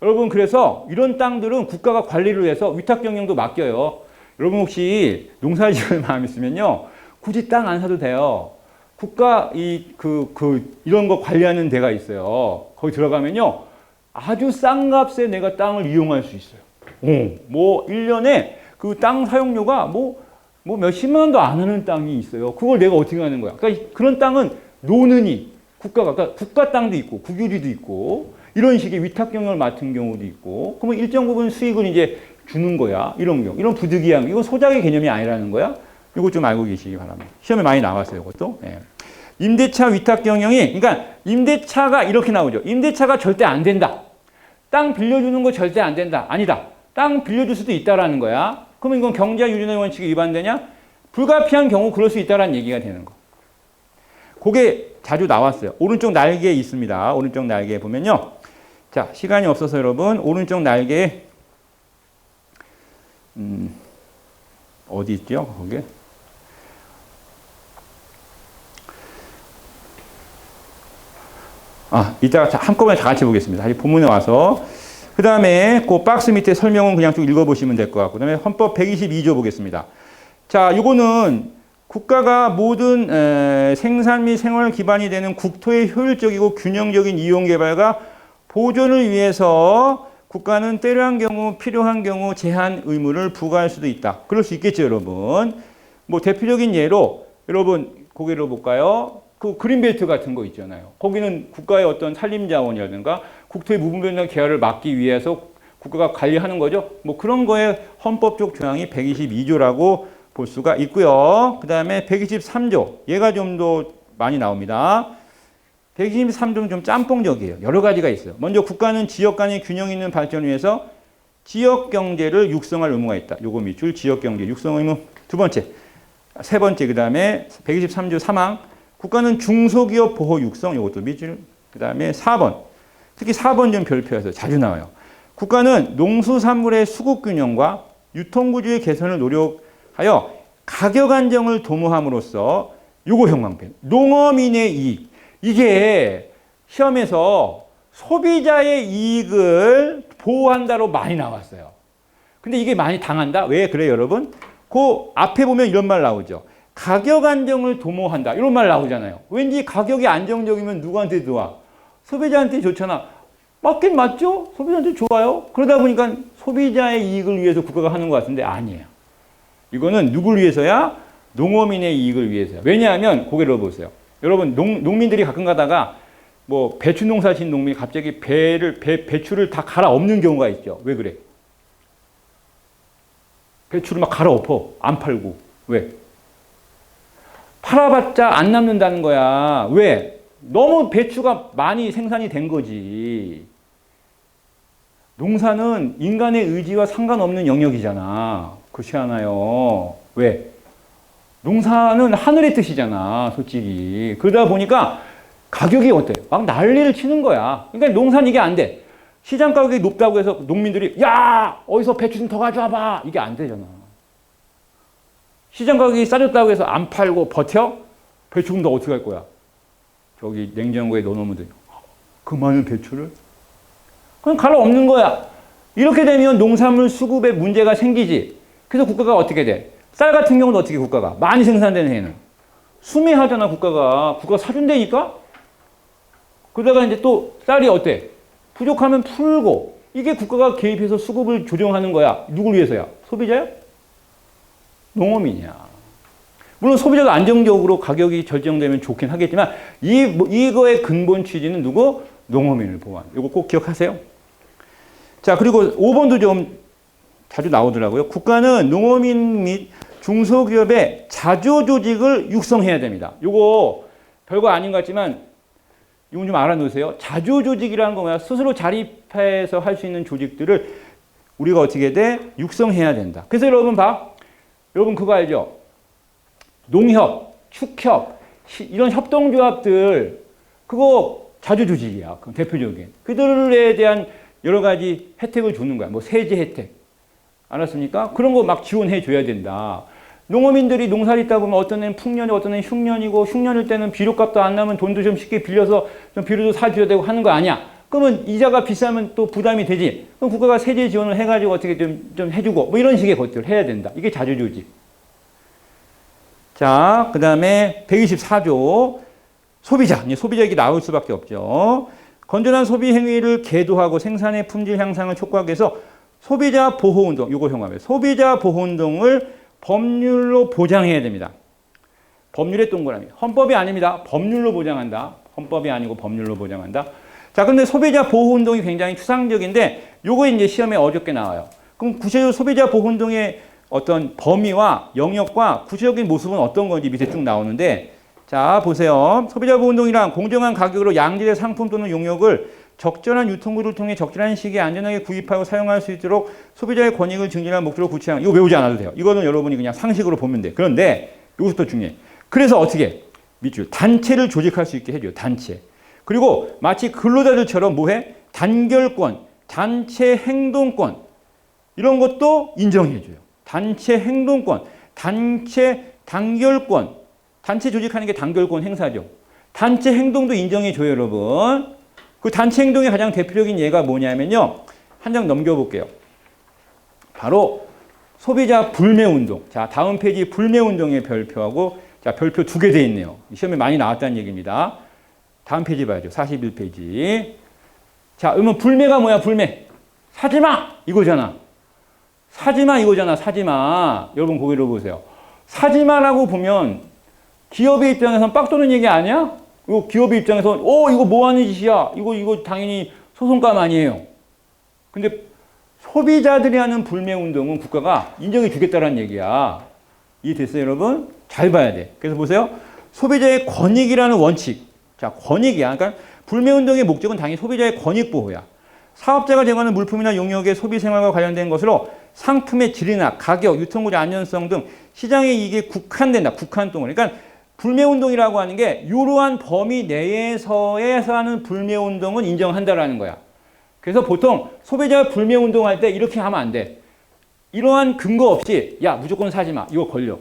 여러분 그래서 이런 땅들은 국가가 관리를 해서 위탁경영도 맡겨요. 여러분 혹시 농사 지을 마음 있으면요. 굳이 땅 안 사도 돼요. 국가 이런 거 관리하는 데가 있어요. 거기 들어가면요. 아주 싼 값에 내가 땅을 이용할 수 있어요. 뭐 1년에 그 땅 사용료가 뭐 몇십만 원도 안 하는 땅이 있어요. 그걸 내가 어떻게 하는 거야? 그러니까 그런 땅은 노는이 그러니까 국가 땅도 있고 국유지도 있고 이런 식의 위탁 경영을 맡은 경우도 있고 그러면 일정 부분 수익을 이제 주는 거야. 이런 경우. 이런 부득이한 이건 소작의 개념이 아니라는 거야. 이거 좀 알고 계시기 바랍니다. 시험에 많이 나왔어요. 이것도. 예. 임대차 위탁 경영이 그러니까 임대차가 이렇게 나오죠. 임대차가 절대 안 된다. 땅 빌려주는 거 절대 안 된다. 아니다. 땅 빌려줄 수도 있다라는 거야. 그러면 이건 경자유전의 원칙에 위반되냐? 불가피한 경우 그럴 수 있다라는 얘기가 되는 거. 그게 자주 나왔어요. 오른쪽 날개에 있습니다. 오른쪽 날개에 보면요. 자, 시간이 없어서 여러분 오른쪽 날개에 어디 있죠? 거기. 이따가 한꺼번에 다 같이 보겠습니다. 다시 본문에 와서. 그 다음에 그 박스 밑에 설명은 그냥 쭉 읽어보시면 될 것 같고. 그 다음에 헌법 122조 보겠습니다. 자, 요거는 국가가 모든 생산 및 생활 기반이 되는 국토의 효율적이고 균형적인 이용 개발과 보존을 위해서 국가는 때려한 경우, 필요한 경우 제한 의무를 부과할 수도 있다. 그럴 수 있겠죠, 여러분. 뭐 대표적인 예로 여러분 고개를 볼까요? 그 그린벨트 같은 거 있잖아요. 거기는 국가의 어떤 산림자원이라든가 국토의 무분별한 개발을 막기 위해서 국가가 관리하는 거죠. 뭐 그런 거에 헌법적 조항이 122조라고 볼 수가 있고요. 그 다음에 123조. 얘가 좀 더 많이 나옵니다. 123조는 좀 짬뽕적이에요. 여러 가지가 있어요. 먼저 국가는 지역 간의 균형 있는 발전을 위해서 지역 경제를 육성할 의무가 있다. 요거 밑줄 지역 경제 육성 의무. 두 번째. 세 번째. 그 다음에 123조 3항. 국가는 중소기업 보호 육성. 요것도 밑줄. 그 다음에 4번. 특히 4번 좀 별표해서 자주 나와요. 국가는 농수산물의 수급 균형과 유통구조의 개선을 노력하여 가격 안정을 도모함으로써 요거 형광펜. 농어민의 이익. 이게 시험에서 소비자의 이익을 보호한다로 많이 나왔어요. 근데 이게 많이 당한다? 왜 그래요, 여러분? 그 앞에 보면 이런 말 나오죠. 가격 안정을 도모한다. 이런 말 나오잖아요. 왠지 가격이 안정적이면 누구한테 좋아? 소비자한테 좋잖아. 맞긴 맞죠? 소비자한테 좋아요. 그러다 보니까 소비자의 이익을 위해서 국가가 하는 것 같은데 아니에요. 이거는 누굴 위해서야? 농어민의 이익을 위해서야. 왜냐하면 고개를 보세요. 여러분 농민들이 가끔 가다가 뭐 배추 농사 진 농민이 갑자기 배추를 다 갈아 엎는 경우가 있죠. 왜 그래? 배추를 막 갈아 엎어. 안 팔고. 왜? 팔아봤자 안 남는다는 거야. 왜? 너무 배추가 많이 생산이 된 거지. 농사는 인간의 의지와 상관없는 영역이잖아. 그렇지 않아요? 왜? 농사는 하늘의 뜻이잖아, 솔직히. 그러다 보니까 가격이 어때? 막 난리를 치는 거야. 그러니까 농사는 이게 안 돼. 시장 가격이 높다고 해서 농민들이 야! 어디서 배추 좀 더 가져와봐. 이게 안 되잖아. 시장 가격이 싸졌다고 해서 안 팔고 버텨? 배추금 더 어떻게 할 거야? 저기 냉장고에 넣어놓으면 돼. 그 많은 배추를? 그냥 갈아 엎는 거야. 이렇게 되면 농산물 수급에 문제가 생기지. 그래서 국가가 어떻게 돼? 쌀 같은 경우는 어떻게 국가가? 많이 생산되는 해는. 수매하잖아, 국가가. 국가가 사준다니까? 그러다가 이제 또 쌀이 어때? 부족하면 풀고. 이게 국가가 개입해서 수급을 조정하는 거야. 누굴 위해서야? 소비자야? 농어민이야. 물론 소비자가 안정적으로 가격이 결정되면 좋긴 하겠지만 이거의 근본 취지는 누구? 농어민을 보호하는. 이거 꼭 기억하세요. 자, 그리고 5번도 좀 자주 나오더라고요. 국가는 농어민 및 중소기업의 자조 조직을 육성해야 됩니다. 요거 별거 아닌 것 같지만 이건 좀 알아놓으세요. 자조조직이라는 거 뭐야? 스스로 자립해서 할 수 있는 조직들을 우리가 어떻게 돼? 육성해야 된다. 그래서 여러분 봐. 여러분 그거 알죠? 농협, 축협, 이런 협동조합들 그거 자조조직이야. 그 대표적인. 그들에 대한 여러 가지 혜택을 주는 거야. 뭐 세제 혜택. 알았습니까? 그런 거 막 지원해 줘야 된다. 농어민들이 농사를 짓다 보면 어떤 애는 풍년이 어떤 애는 흉년이고 흉년일 때는 비료값도 안 나면 돈도 좀 쉽게 빌려서 좀 비료도 사줘야 되고 하는 거 아니야. 그러면 이자가 비싸면 또 부담이 되지. 그럼 국가가 세제 지원을 해가지고 어떻게 좀 해주고 뭐 이런 식의 것들을 해야 된다. 이게 자조조직. 자, 그 다음에 124조 소비자. 이제 소비자 얘기 나올 수밖에 없죠. 건전한 소비 행위를 계도하고 생산의 품질 향상을 촉구하기 위해서 소비자 보호운동, 이거 형하면 소비자 보호운동을 법률로 보장해야 됩니다. 법률의 동그라미. 헌법이 아닙니다. 법률로 보장한다. 헌법이 아니고 법률로 보장한다. 자, 근데 소비자 보호운동이 굉장히 추상적인데 요거 이제 시험에 어렵게 나와요. 그럼 구체적으로 소비자 보호운동의 어떤 범위와 영역과 구체적인 모습은 어떤 건지 밑에 쭉 나오는데 자, 보세요. 소비자 보호운동이란 공정한 가격으로 양질의 상품 또는 용역을 적절한 유통구를 통해 적절한 시기에 안전하게 구입하고 사용할 수 있도록 소비자의 권익을 증진하는 목적으로 구체화한 이거 외우지 않아도 돼요. 이거는 여러분이 그냥 상식으로 보면 돼. 그런데 이것도 중요해. 그래서 어떻게? 밑줄 단체를 조직할 수 있게 해줘요. 단체. 그리고 마치 근로자들처럼 뭐해? 단결권, 단체 행동권 이런 것도 인정해줘요. 단체 행동권, 단체 단결권, 단체 조직하는 게 단결권 행사죠. 단체 행동도 인정해줘요, 여러분. 그 단체 행동의 가장 대표적인 예가 뭐냐면요. 한 장 넘겨볼게요. 바로 소비자 불매운동. 자, 다음 페이지 불매운동의 별표하고 자, 별표 2개 돼 있네요. 시험에 많이 나왔다는 얘기입니다. 다음 페이지 봐야죠. 41페이지. 자, 그러면 불매가 뭐야, 불매? 사지마! 이거잖아. 사지마 이거잖아, 사지마. 여러분 고개를 보세요. 사지마라고 보면 기업의 입장에서는 빡 도는 얘기 아니야? 이거 기업의 입장에서 이거 뭐 하는 짓이야? 이거 당연히 소송감 아니에요. 근데 소비자들이 하는 불매운동은 국가가 인정해 주겠다는 얘기야. 이해됐어요, 여러분? 잘 봐야 돼. 그래서 보세요. 소비자의 권익이라는 원칙. 자, 권익이야. 그러니까 불매운동의 목적은 당연히 소비자의 권익 보호야. 사업자가 제공하는 물품이나 용역의 소비 생활과 관련된 것으로 상품의 질이나 가격, 유통구조 안전성 등 시장의 이익에 국한된다. 국한동을. 그러니까 불매운동이라고 하는 게 이러한 범위 내에서 하는 불매운동은 인정한다라는 거야. 그래서 보통 소비자 불매운동할 때 이렇게 하면 안 돼. 이러한 근거 없이 야 무조건 사지 마. 이거 걸려.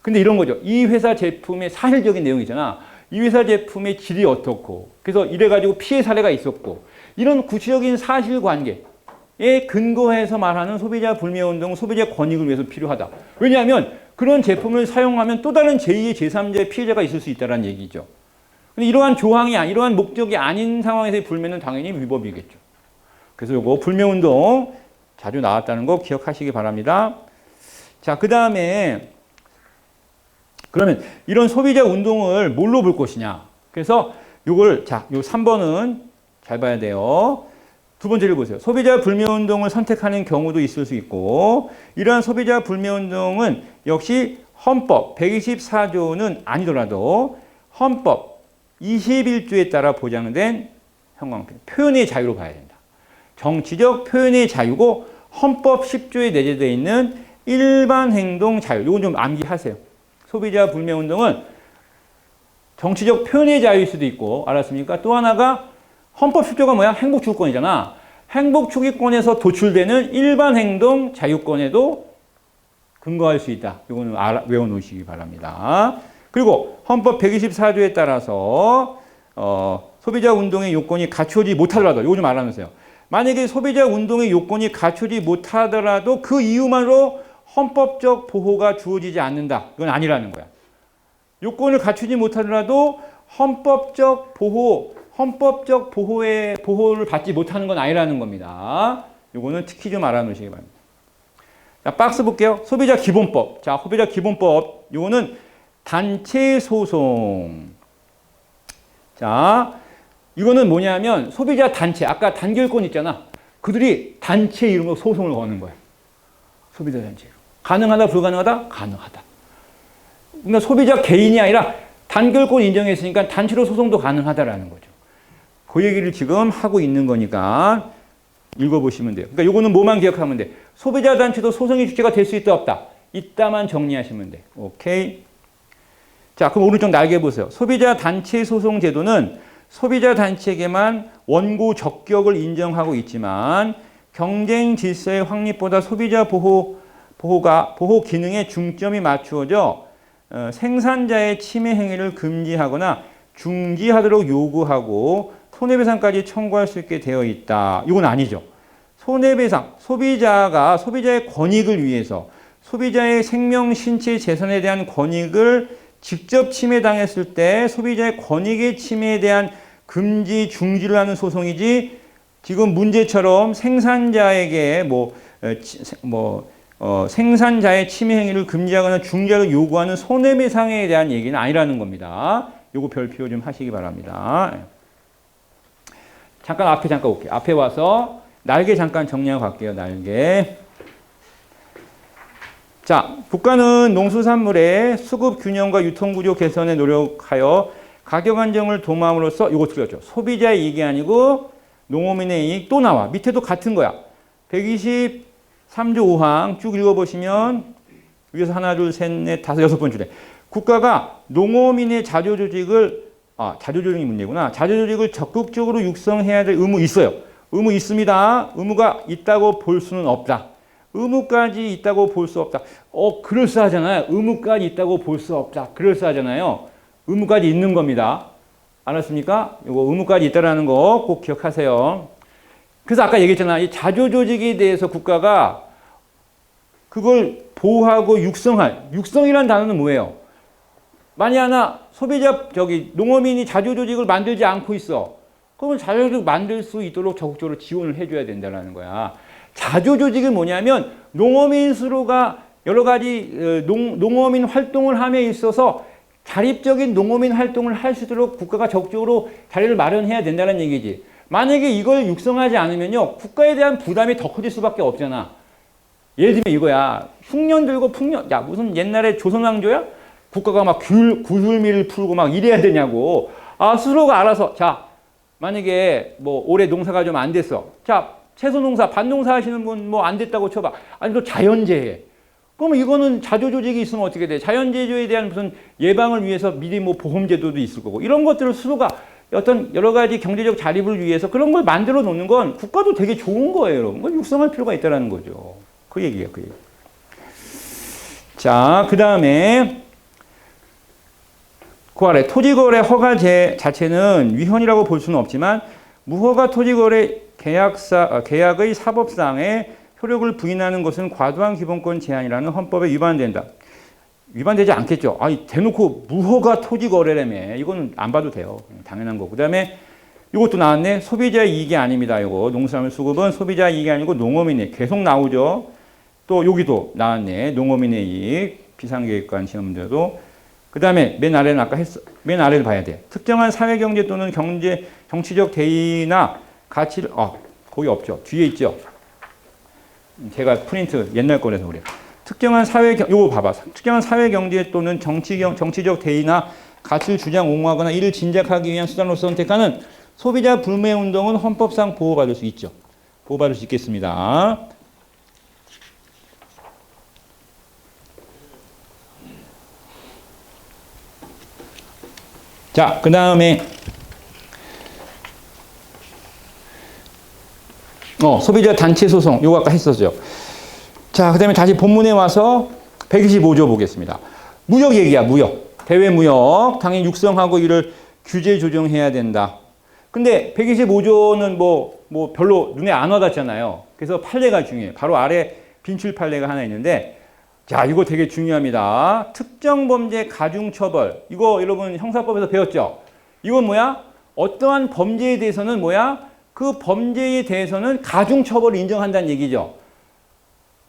근데 이런 거죠. 이 회사 제품의 사실적인 내용이잖아. 이 회사 제품의 질이 어떻고 그래서 이래가지고 피해 사례가 있었고 이런 구체적인 사실관계에 근거해서 말하는 소비자 불매운동은 소비자 권익을 위해서 필요하다. 왜냐하면 그런 제품을 사용하면 또 다른 제2의 제3자의 피해자가 있을 수 있다는 얘기죠. 근데 이러한 조항이, 이러한 목적이 아닌 상황에서의 불매는 당연히 위법이겠죠. 그래서 이거 불매운동 자주 나왔다는 거 기억하시기 바랍니다. 자, 그 다음에 그러면 이런 소비자 운동을 뭘로 볼 것이냐. 그래서 요걸, 자, 요 3번은 잘 봐야 돼요. 두 번째를 보세요. 소비자 불매운동을 선택하는 경우도 있을 수 있고 이러한 소비자 불매운동은 역시 헌법 124조는 아니더라도 헌법 21조에 따라 보장된 형광펜 표현의 자유로 봐야 된다. 정치적 표현의 자유고 헌법 10조에 내재되어 있는 일반 행동 자유. 이건 좀 암기하세요. 소비자 불매운동은 정치적 표현의 자유일 수도 있고 알았습니까? 또 하나가 헌법 10조가 뭐야? 행복추구권이잖아. 행복추구권에서 도출되는 일반 행동 자유권에도 근거할 수 있다. 이거는 외워놓으시기 바랍니다. 그리고 헌법 124조에 따라서 소비자 운동의 요건이 갖추어지지 못하더라도 이거 좀 알아놓으세요. 만약에 소비자 운동의 요건이 갖추지 못하더라도 그 이유만으로 헌법적 보호가 주어지지 않는다. 이건 아니라는 거야. 요건을 갖추지 못하더라도 헌법적 보호를 받지 못하는 건 아니라는 겁니다. 요거는 특히 좀 알아놓으시기 바랍니다. 자, 박스 볼게요. 소비자 기본법. 자, 소비자 기본법. 요거는 단체 소송. 자, 이거는 뭐냐면 소비자 단체. 아까 단결권 있잖아. 그들이 단체 이름으로 소송을 거는 거야. 소비자 단체. 가능하다, 불가능하다? 가능하다. 그러니까 소비자 개인이 아니라 단결권 인정했으니까 단체로 소송도 가능하다라는 거죠. 그 얘기를 지금 하고 있는 거니까 읽어보시면 돼요. 그러니까 요거는 뭐만 기억하면 돼. 소비자 단체도 소송의 주체가 될 수 있다 없다. 있다만 정리하시면 돼. 오케이. 자, 그럼 오른쪽 날개 보세요. 소비자 단체 소송 제도는 소비자 단체에게만 원고 적격을 인정하고 있지만 경쟁 질서의 확립보다 소비자 보호 기능에 중점이 맞추어져 생산자의 침해 행위를 금지하거나 중지하도록 요구하고 손해배상까지 청구할 수 있게 되어 있다. 이건 아니죠. 손해배상, 소비자의 권익을 위해서 소비자의 생명, 신체, 재산에 대한 권익을 직접 침해당했을 때 소비자의 권익의 침해에 대한 금지, 중지를 하는 소송이지 지금 문제처럼 생산자에게 생산자의 침해 행위를 금지하거나 중지하도록 요구하는 손해배상에 대한 얘기는 아니라는 겁니다. 요거 별표 좀 하시기 바랍니다. 잠깐 올게요. 앞에 와서 날개 잠깐 정리하고 갈게요. 날개. 자, 국가는 농수산물의 수급 균형과 유통구조 개선에 노력하여 가격 안정을 도모함으로써 이거 틀렸죠. 소비자의 이익이 아니고 농어민의 이익 또 나와. 밑에도 같은 거야. 123조 5항 쭉 읽어보시면 위에서 하나, 둘, 셋, 넷, 다섯, 여섯 번 줄에 국가가 농어민의 자조조직이 문제구나. 자조조직을 적극적으로 육성해야 될 의무 있어요. 의무 있습니다. 의무가 있다고 볼 수는 없다. 의무까지 있다고 볼 수 없다. 그럴싸하잖아요. 의무까지 있다고 볼 수 없다. 그럴싸하잖아요. 의무까지 있는 겁니다. 알았습니까? 이거 의무까지 있다라는 거 꼭 기억하세요. 그래서 아까 얘기했잖아. 이 자조조직에 대해서 국가가 그걸 보호하고 육성이라는 단어는 뭐예요? 만약 하나 농어민이 자조조직을 만들지 않고 있어. 그러면 자조조직 만들 수 있도록 적극적으로 지원을 해줘야 된다는 거야. 자조조직은 뭐냐면 농어민 수로가 여러 가지 농어민 활동을 함에 있어서 자립적인 농어민 활동을 할 수 있도록 국가가 적극적으로 자리를 마련해야 된다는 얘기지. 만약에 이걸 육성하지 않으면요, 국가에 대한 부담이 더 커질 수밖에 없잖아. 예를 들면 이거야. 흉년 들고 풍년, 야, 무슨 옛날에 조선왕조야? 국가가 막 구슬미를 풀고 막 이래야 되냐고. 스스로가 알아서, 자, 만약에 올해 농사가 좀 안 됐어. 자, 채소 농사, 밭농사 하시는 분 안 됐다고 쳐봐. 아니, 또 자연재해. 그러면 이거는 자조조직이 있으면 어떻게 돼? 자연재해에 대한 무슨 예방을 위해서 미리 보험제도도 있을 거고. 이런 것들을 스스로가 어떤 여러 가지 경제적 자립을 위해서 그런 걸 만들어 놓는 건 국가도 되게 좋은 거예요, 여러분. 그걸 육성할 필요가 있다는 거죠. 그 얘기예요, 그 얘기. 자, 그 다음에 그 아래 토지거래 허가 자체는 위헌이라고 볼 수는 없지만 무허가 토지거래 계약의 사법상의 효력을 부인하는 것은 과도한 기본권 제한이라는 헌법에 위반된다. 위반되지 않겠죠. 대놓고 무허가 토지거래라며. 이거는 안 봐도 돼요. 당연한 거. 그 다음에 이것도 나왔네. 소비자의 이익이 아닙니다. 이거 농수산물 수급은 소비자의 이익이 아니고 농어민의 계속 나오죠. 또 여기도 나왔네. 농어민의 이익. 비상계획관 시험대도. 그 다음에 맨 아래를 봐야 돼. 특정한 사회경제 또는 정치적 대의나 가치를, 거기 없죠. 뒤에 있죠. 제가 프린트 옛날 거라서 그래요. 요거 봐봐. 특정한 사회경제 또는 정치적 대의나 가치를 주장 옹호하거나 이를 진작하기 위한 수단으로서 선택하는 소비자 불매운동은 헌법상 보호받을 수 있죠. 보호받을 수 있겠습니다. 자, 그 다음에 소비자 단체 소송 요거 아까 했었죠. 자, 그 다음에 다시 본문에 와서 125조 보겠습니다. 무역 얘기야, 무역. 대외 무역. 당연히 육성하고 이를 규제 조정해야 된다. 근데 125조는 별로 눈에 안 와닿잖아요. 그래서 판례가 중요해요. 바로 아래 빈출 판례가 하나 있는데, 자, 이거 되게 중요합니다. 특정 범죄 가중 처벌. 이거 여러분 형사법에서 배웠죠? 이건 뭐야? 어떠한 범죄에 대해서는 그 범죄에 대해서는 가중 처벌을 인정한다는 얘기죠.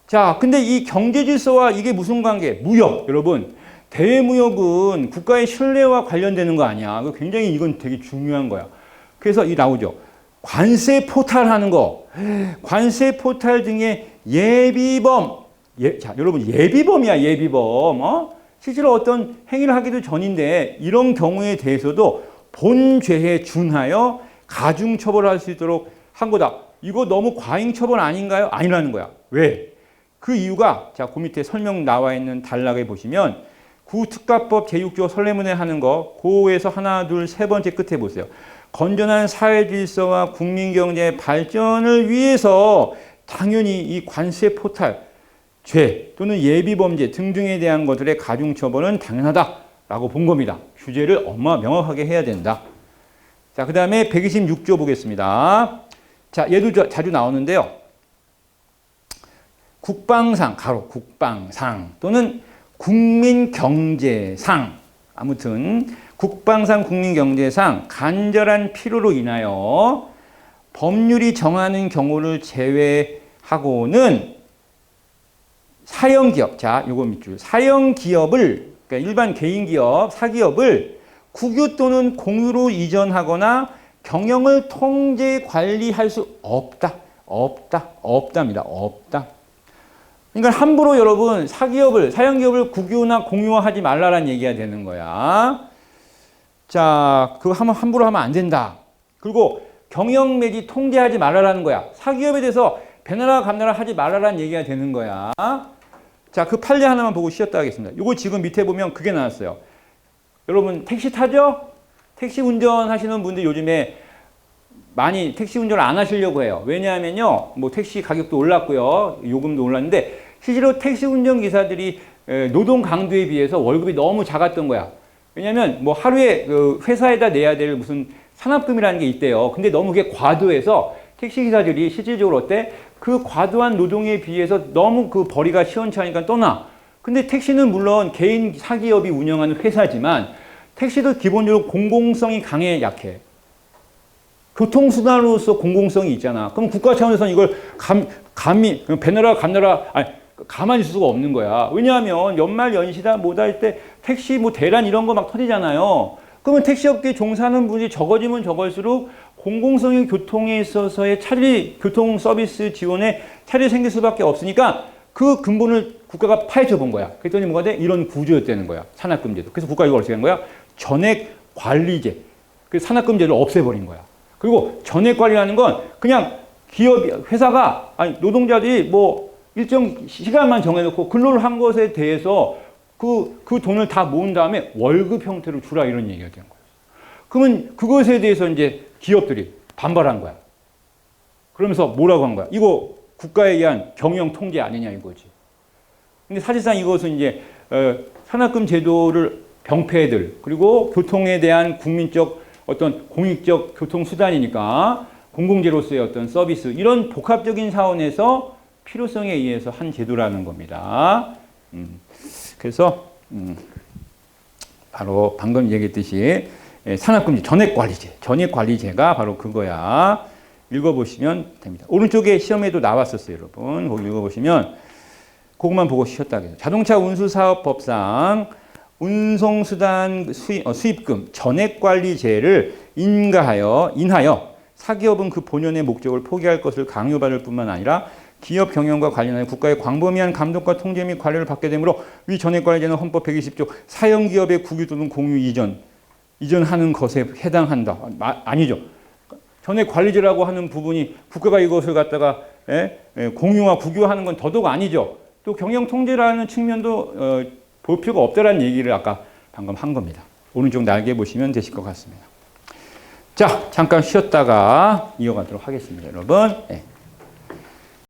자, 근데 이 경제 질서와 이게 무슨 관계? 무역, 여러분. 대무역은 국가의 신뢰와 관련되는 거 아니야. 굉장히 이건 되게 중요한 거야. 그래서 이 나오죠. 관세 포탈하는 거. 관세 포탈 등의 예비범. 자, 여러분, 예비범이야, 예비범. 실제로 어떤 행위를 하기도 전인데 이런 경우에 대해서도 본죄에 준하여 가중처벌할 수 있도록 한 거다. 이거 너무 과잉처벌 아닌가요? 아니라는 거야. 왜? 그 이유가 자, 그 밑에 설명 나와 있는 단락에 보시면 구특가법 제6조 설례문에 하는 거 고에서 하나, 둘, 세 번째 끝에 보세요. 건전한 사회 질서와 국민 경제 발전을 위해서 당연히 이 관세 포탈, 죄 또는 예비 범죄 등등에 대한 것들의 가중 처벌은 당연하다라고 본 겁니다. 규제를 명확하게 해야 된다. 자, 그다음에 126조 보겠습니다. 자, 얘도 자주 나오는데요. 국방상, 가로 국방상 또는 국민경제상, 아무튼 국방상, 국민경제상 간절한 필요로 인하여 법률이 정하는 경우를 제외하고는 사형기업, 자, 요거 밑줄, 사형기업을, 그러니까 일반 개인기업, 사기업을 국유 또는 공유로 이전하거나 경영을 통제 관리할 수 없답니다. 없다. 그러니까 함부로 여러분 사형기업을 국유나 공유화하지 말라라는 얘기가 되는 거야. 자, 그거 함부로 하면 안 된다. 그리고 경영 매지 통제하지 말라라는 거야. 사기업에 대해서 배나라 감나라 하지 말라라는 얘기가 되는 거야. 자, 그 판례 하나만 보고 쉬었다 하겠습니다. 요거 지금 밑에 보면 그게 나왔어요. 여러분 택시 타죠? 택시 운전하시는 분들 요즘에 많이 택시 운전을 안 하시려고 해요. 왜냐하면요, 뭐 택시 가격도 올랐고요, 요금도 올랐는데 실제로 택시 운전 기사들이 노동 강도에 비해서 월급이 너무 작았던 거야. 왜냐하면 뭐 하루에 그 회사에다 내야 될 무슨 산업금이라는 게 있대요. 근데 너무 그게 과도해서 택시 기사들이 실질적으로 어때? 그 과도한 노동에 비해서 너무 그 벌이가 시원찮으니까 떠나. 근데 택시는 물론 개인 사기업이 운영하는 회사지만 택시도 기본적으로 공공성이 강해 약해. 교통수단으로서 공공성이 있잖아. 그럼 국가 차원에서는 이걸 감히 배너라 감너라 가만히 있을 수가 없는 거야. 왜냐하면 연말 연시다 뭐다 할 때 택시 뭐 대란 이런 거 막 터지잖아요. 그러면 택시업계에 종사하는 분이 적어지면 적을수록 공공성의 교통에 있어서의 차질이, 교통 서비스 지원에 차질이 생길 수밖에 없으니까 그 근본을 국가가 파헤쳐 본 거야. 그랬더니 뭐가 돼? 이런 구조였다는 거야. 산학금제도. 그래서 국가가 이걸 어떻게 한 거야? 전액관리제. 그 산학금제를 없애버린 거야. 그리고 전액관리라는 건 그냥 기업이, 회사가, 아니, 노동자들이 뭐 일정 시간만 정해놓고 근로를 한 것에 대해서 그 돈을 다 모은 다음에 월급 형태로 주라 이런 얘기가 된 거예요. 그러면 그것에 대해서 이제 기업들이 반발한 거야. 그러면서 뭐라고 한 거야? 이거 국가에 의한 경영 통제 아니냐 이거지. 근데 사실상 이것은 이제 산학금 제도를 병폐들 그리고 교통에 대한 국민적 어떤 공익적 교통수단이니까 공공재로서의 어떤 서비스 이런 복합적인 차원에서 필요성에 의해서 한 제도라는 겁니다. 그래서 바로 방금 얘기했듯이 산학금지 전액관리제가 바로 그거야. 읽어보시면 됩니다. 오른쪽에 시험에도 나왔었어요, 여러분. 거기 읽어보시면 그것만 보고 쉬었다 그래요. 자동차 운수사업법상 운송수단 수입금 전액관리제를 인하여 사기업은 그 본연의 목적을 포기할 것을 강요받을 뿐만 아니라 기업 경영과 관련하여 국가의 광범위한 감독과 통제 및 관리를 받게 되므로 위 전액관리제는 헌법 120조 사형기업의 국유 또는 공유 이전하는 것에 해당한다. 아니죠. 전액관리제라고 하는 부분이 국가가 이것을 갖다가 공유와 국유하는 건 더더욱 아니죠. 또 경영통제라는 측면도 볼 필요가 없다라는 얘기를 아까 방금 한 겁니다. 오른쪽 날개 보시면 되실 것 같습니다. 자, 잠깐 쉬었다가 이어가도록 하겠습니다, 여러분.